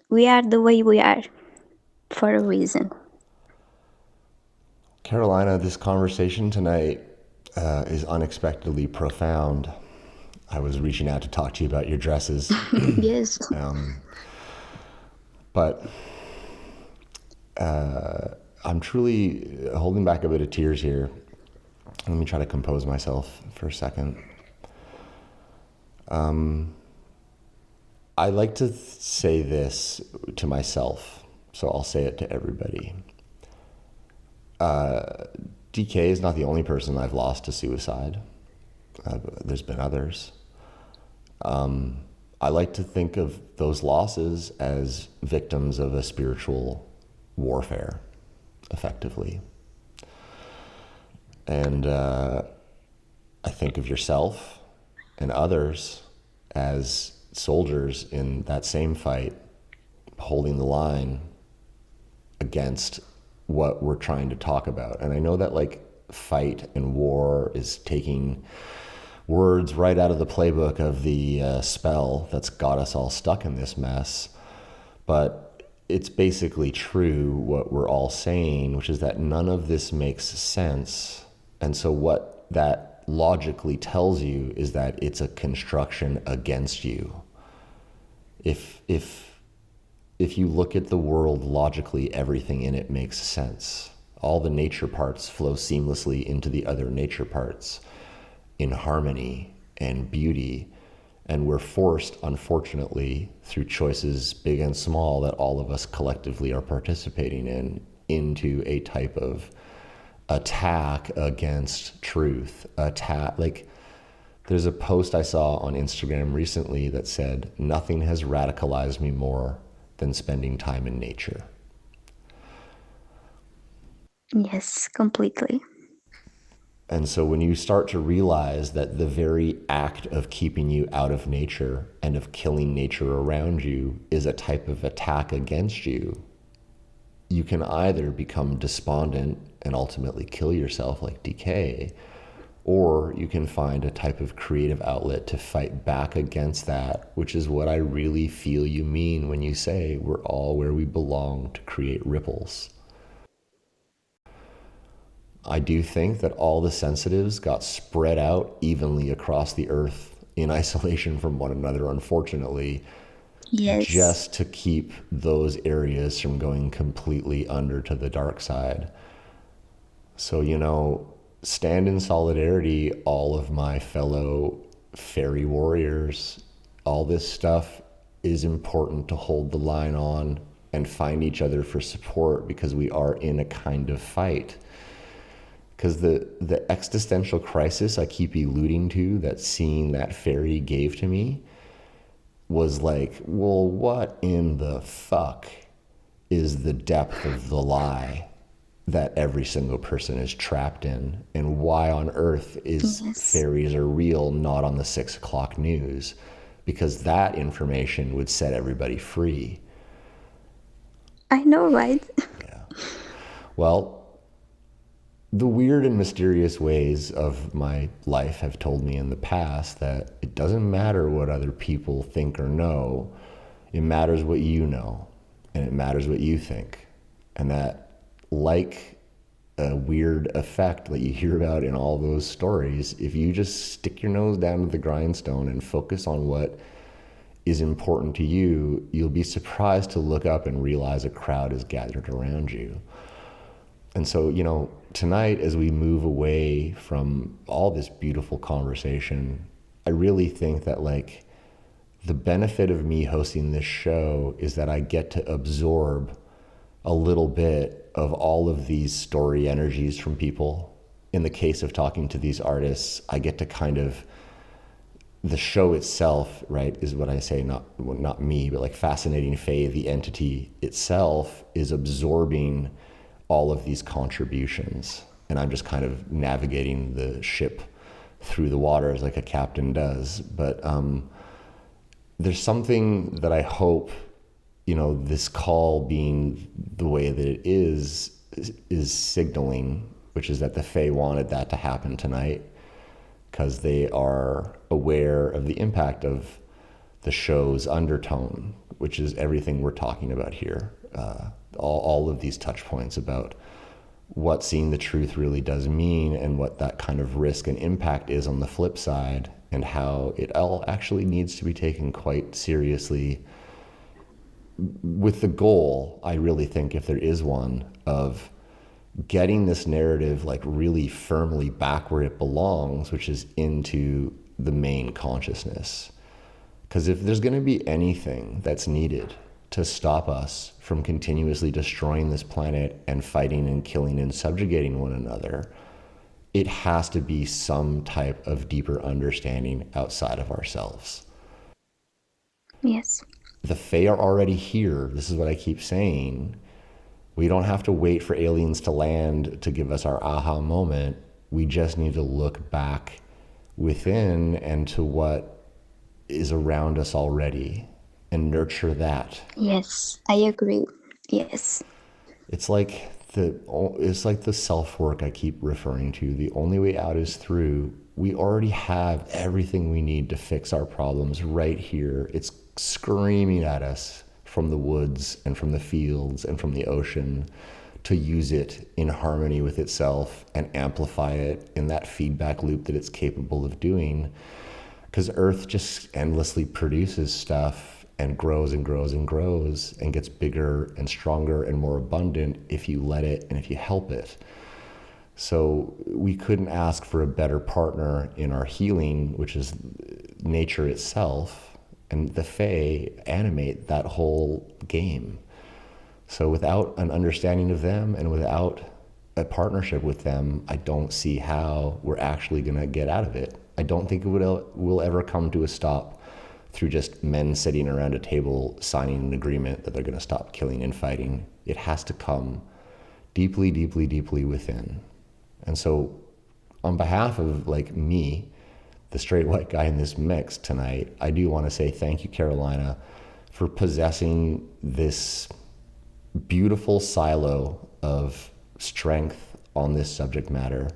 we are the way we are for a reason. Carolina, this conversation tonight is unexpectedly profound. I was reaching out to talk to you about your dresses. Yes. But I'm truly holding back a bit of tears here. Let me try to compose myself for a second. I like to say this to myself, so I'll say it to everybody. DK is not the only person I've lost to suicide. There's been others. I like to think of those losses as victims of a spiritual warfare, effectively. And I think of yourself and others as soldiers in that same fight, holding the line against what we're trying to talk about. And I know that like fight and war is taking words right out of the playbook of the spell that's got us all stuck in this mess. But it's basically true what we're all saying, which is that none of this makes sense. And so what that logically tells you is that it's a construction against you. If you look at the world logically, everything in it makes sense. All the nature parts flow seamlessly into the other nature parts in harmony and beauty. And we're forced, unfortunately, through choices big and small that all of us collectively are participating in, into a type of attack against truth. There's a post I saw on Instagram recently that said, "Nothing has radicalized me more than spending time in nature." Yes, completely. And so when you start to realize that the very act of keeping you out of nature and of killing nature around you is a type of attack against you, you can either become despondent and ultimately kill yourself like DK, or you can find a type of creative outlet to fight back against that, which is what I really feel you mean when you say we're all where we belong to create ripples. I do think that all the sensitives got spread out evenly across the earth in isolation from one another, unfortunately, Yes. just to keep those areas from going completely under to the dark side. So, stand in solidarity, all of my fellow fairy warriors. All this stuff is important to hold the line on and find each other for support, because we are in a kind of fight. Because the existential crisis I keep alluding to, that seeing that fairy gave to me, was like, well, what in the fuck is the depth of the lie that every single person is trapped in? And why on earth is fairies are real not on the 6 o'clock news? Because that information would set everybody free. I know, right? Yeah. Well, the weird and mysterious ways of my life have told me in the past that it doesn't matter what other people think or know. It matters what you know, and it matters what you think. And that, like a weird effect that you hear about in all those stories, if you just stick your nose down to the grindstone and focus on what is important to you, you'll be surprised to look up and realize a crowd is gathered around you. And so, tonight, as we move away from all this beautiful conversation, I really think that the benefit of me hosting this show is that I get to absorb a little bit of all of these story energies from people. In the case of talking to these artists, I get to the show itself, right, is what I say, not me, but Fascinating Faye, the entity itself, is absorbing all of these contributions. And I'm just kind of navigating the ship through the waters like a captain does. But there's something that I hope, this call being the way that it is signaling, which is that the Fae wanted that to happen tonight, because they are aware of the impact of the show's undertone, which is everything we're talking about here. All of these touch points about what seeing the truth really does mean and what that kind of risk and impact is on the flip side, and how it all actually needs to be taken quite seriously, with the goal, I really think, if there is one, of getting this narrative like really firmly back where it belongs, which is into the main consciousness. Because if there's going to be anything that's needed to stop us from continuously destroying this planet and fighting and killing and subjugating one another, it has to be some type of deeper understanding outside of ourselves. Yes. The Fae are already here. This is what I keep saying. We don't have to wait for aliens to land to give us our aha moment. We just need to look back within and to what is around us already and nurture that. Yes, I agree. Yes. It's like the self-work I keep referring to. The only way out is through. We already have everything we need to fix our problems right here. It's screaming at us from the woods and from the fields and from the ocean to use it in harmony with itself and amplify it in that feedback loop that it's capable of doing. Because Earth just endlessly produces stuff and grows and grows and grows and gets bigger and stronger and more abundant if you let it and if you help it. So we couldn't ask for a better partner in our healing, which is nature itself. And the Fae animate that whole game. So without an understanding of them and without a partnership with them, I don't see how we're actually going to get out of it. I don't think it will ever come to a stop through just men sitting around a table signing an agreement that they're going to stop killing and fighting. It has to come deeply, deeply, deeply within. And so on behalf of like me, the straight white guy in this mix tonight, I do want to say thank you, Carolina, for possessing this beautiful silo of strength on this subject matter.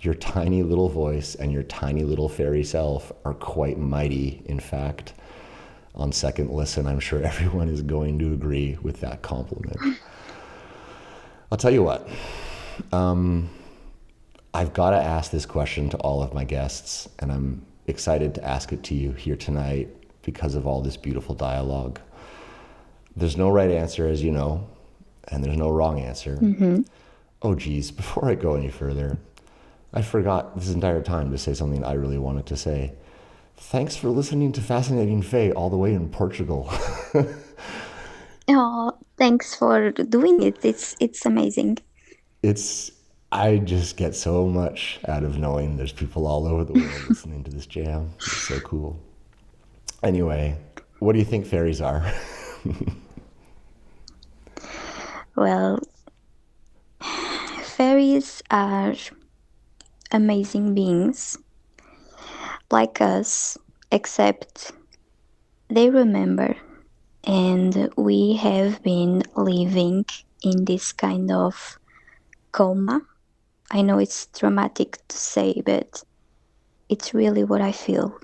Your tiny little voice and your tiny little fairy self are quite mighty. In fact, on second listen, I'm sure everyone is going to agree with that compliment. I'll tell you what, I've got to ask this question to all of my guests, and I'm excited to ask it to you here tonight because of all this beautiful dialogue. There's no right answer, as you know, and there's no wrong answer. Mm-hmm. Oh, geez, before I go any further, I forgot this entire time to say something I really wanted to say. Thanks for listening to Fascinating Fae all the way in Portugal. Oh, thanks for doing it. It's amazing. I just get so much out of knowing there's people all over the world listening to this jam. It's so cool. Anyway, what do you think fairies are? Well, fairies are amazing beings like us, except they remember, and we have been living in this kind of coma. I know it's dramatic to say, but it's really what I feel.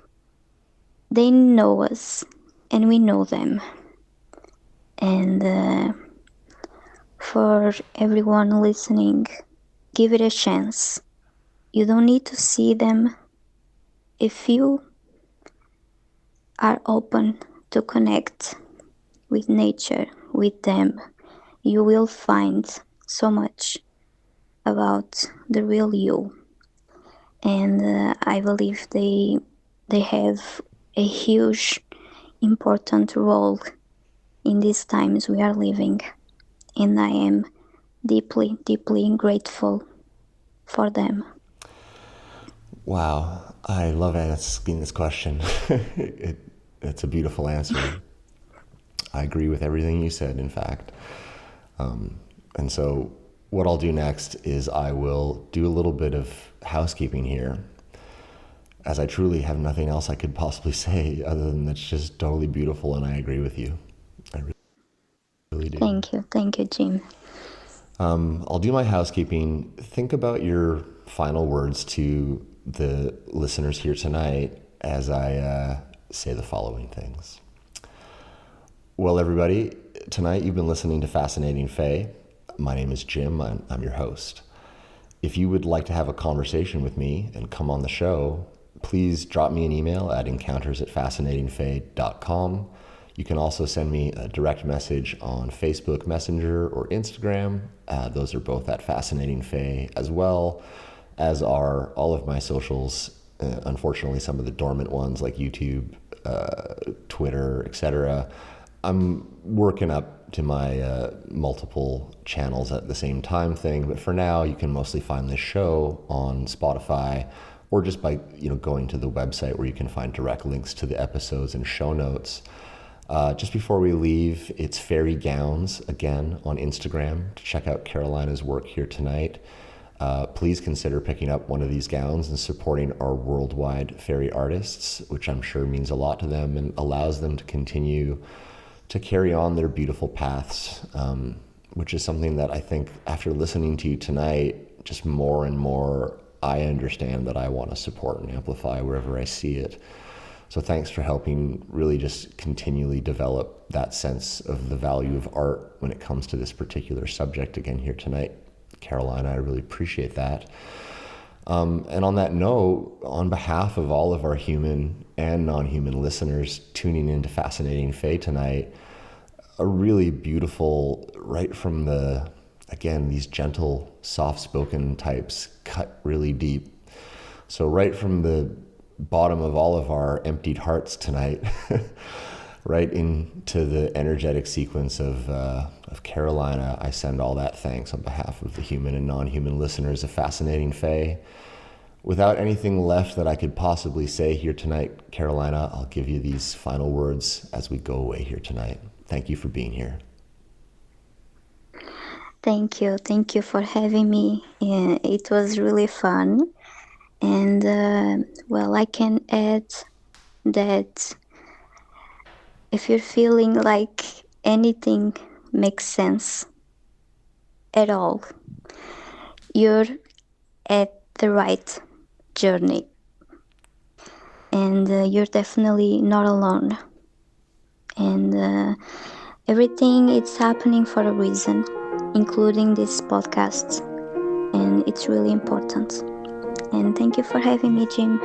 They know us, and we know them. And for everyone listening, give it a chance. You don't need to see them. If you are open to connect with nature, with them, you will find so much about the real you. And I believe they have a huge, important role in these times we are living. And I am deeply, deeply grateful for them. Wow, I love asking this question. It's a beautiful answer. I agree with everything you said, in fact. And so what I'll do next is I will do a little bit of housekeeping here, as I truly have nothing else I could possibly say other than that's just totally beautiful, and I agree with you. I really do. Thank you, Jim. I'll do my housekeeping. Think about your final words to the listeners here tonight as I say the following things. Well, everybody, tonight you've been listening to Fascinating Fae. My name is Jim. I'm your host. If you would like to have a conversation with me and come on the show, please drop me an email at encounters@fascinatingfae.com. You can also send me a direct message on Facebook Messenger or Instagram. Those are both at Fascinating Fae, as well as are all of my socials. Unfortunately, some of the dormant ones like YouTube, Twitter, etc. I'm working up to my multiple channels at the same time thing, but for now, you can mostly find this show on Spotify or just by going to the website where you can find direct links to the episodes and show notes. Just before we leave, it's Fairy Gowns again on Instagram to check out Carolina's work here tonight. Please consider picking up one of these gowns and supporting our worldwide fairy artists, which I'm sure means a lot to them and allows them to continue to carry on their beautiful paths, which is something that I think after listening to you tonight, just more and more I understand that I want to support and amplify wherever I see it. So thanks for helping really just continually develop that sense of the value of art when it comes to this particular subject again here tonight. Carolina, I really appreciate that. And on that note, on behalf of all of our human and non-human listeners tuning into Fascinating Fae tonight, a really beautiful, right from the, again, these gentle, soft-spoken types cut really deep. So right from the bottom of all of our emptied hearts tonight, right into the energetic sequence of Carolina, I send all that thanks on behalf of the human and non-human listeners of Fascinating Fae. Without anything left that I could possibly say here tonight, Carolina, I'll give you these final words as we go away here tonight. Thank you for being here. Thank you for having me. It was really fun. And I can add that if you're feeling like anything makes sense at all, you're at the right journey. And you're definitely not alone. And everything is happening for a reason, including this podcast. And it's really important. And thank you for having me, Jim.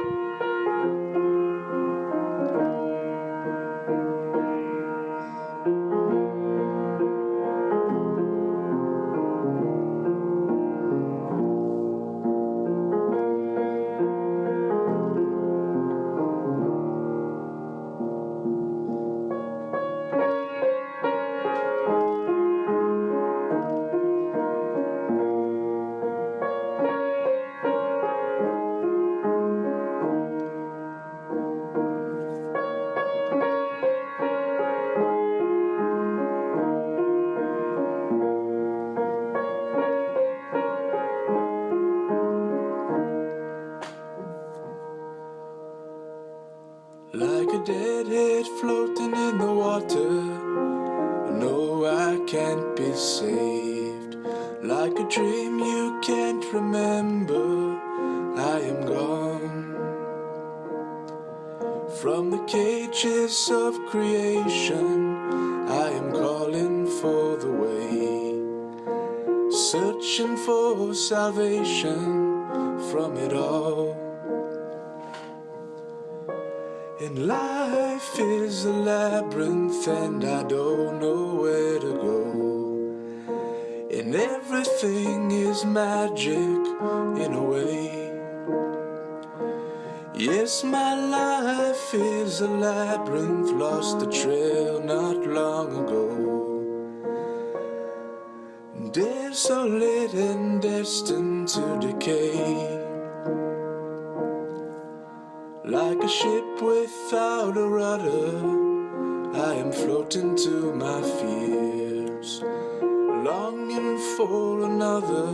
Like a deadhead floating in the water, no, I can't be saved. Like a dream you can't remember, I am gone. From the cages of creation, I am calling for the way, searching for salvation from it all. And life is a labyrinth and I don't know where to go. And everything is magic in a way. Yes, my life is a labyrinth, lost the trail not long ago. Dead, solid and destined to decay. Like a ship without a rudder, I am floating to my fears, longing for another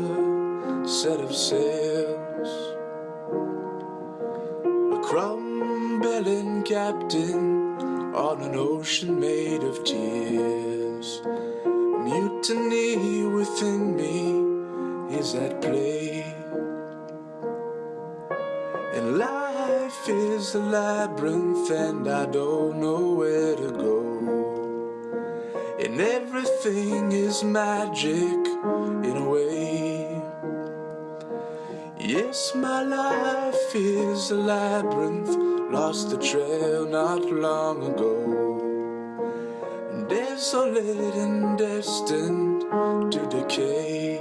set of sails. A crumbling captain on an ocean made of tears. Mutiny within me is at play. And life is a labyrinth and I don't know where to go. And everything is magic in a way. Yes, my life is a labyrinth, lost the trail not long ago, desolate and destined to decay.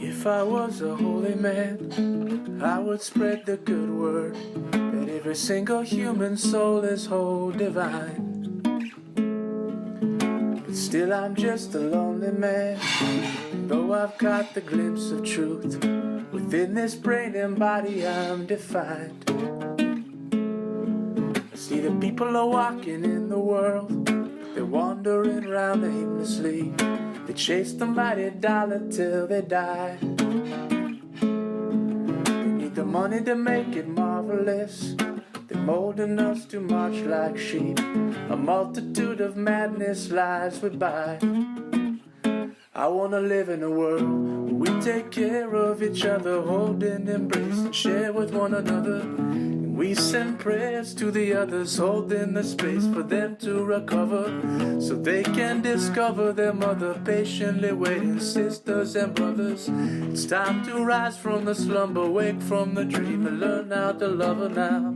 If I was a holy man, I would spread the good word that every single human soul is whole divine. But still I'm just a lonely man, though I've got the glimpse of truth. Within this brain and body I'm defined. I see the people are walking in the world, they're wandering around aimlessly. They chase the mighty dollar till they die. They need the money to make it marvelous. They're molding us too much like sheep. A multitude of madness lies we buy. I wanna live in a world where we take care of each other, hold and embrace and share with one another. And we send prayers to the others, holding the space for them to recover, so they can discover their mother, patiently waiting, sisters and brothers. It's time to rise from the slumber, wake from the dream, and learn how to love her now.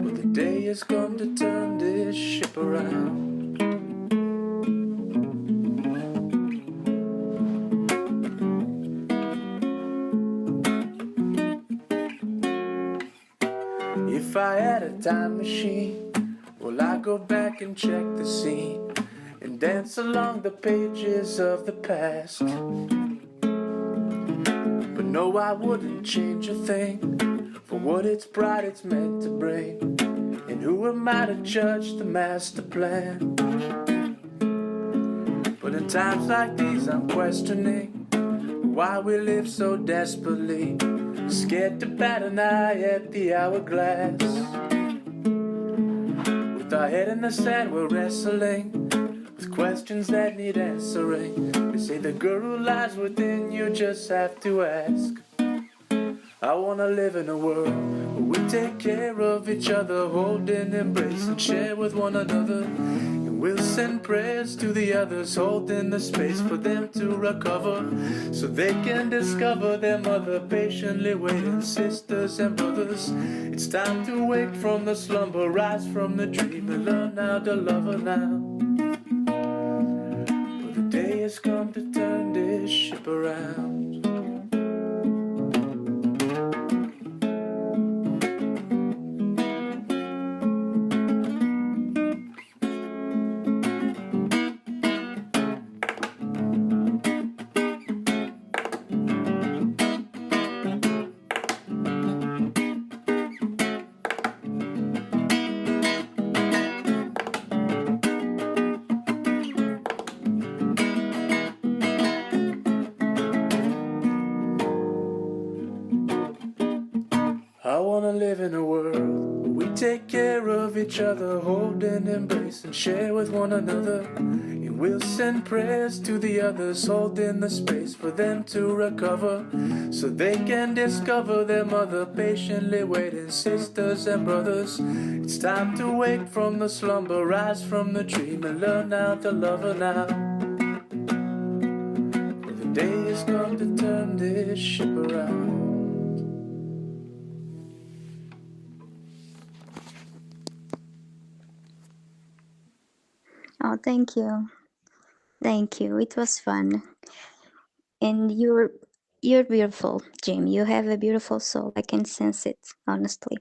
For the day has come to turn this ship around. If I had a time machine, well, I'd go back and check the scene and dance along the pages of the past. But no, I wouldn't change a thing for what it's bright it's meant to bring. And who am I to judge the master plan? But in times like these I'm questioning why we live so desperately, scared to bat an eye at the hourglass. With our head in the sand we're wrestling with questions that need answering. They say the guru lies within you, just have to ask. I wanna live in a world where we take care of each other, hold and embrace and share with one another. We'll send prayers to the others, holding the space for them to recover, so they can discover their mother, patiently waiting, sisters and brothers. It's time to wake from the slumber, rise from the dream, and learn how to love her now. For the day has come to turn this ship around. I wanna live in a world where we take care of each other, hold and embrace and share with one another. And We'll send prayers to the others, holding the space for them to recover, so they can discover their mother, patiently waiting, sisters and brothers. It's time to wake from the slumber, rise from the dream, and learn how to love her now. For the day has come to turn this ship around. Oh, thank you. Thank you. It was fun. And you're beautiful, Jim. You have a beautiful soul. I can sense it, honestly.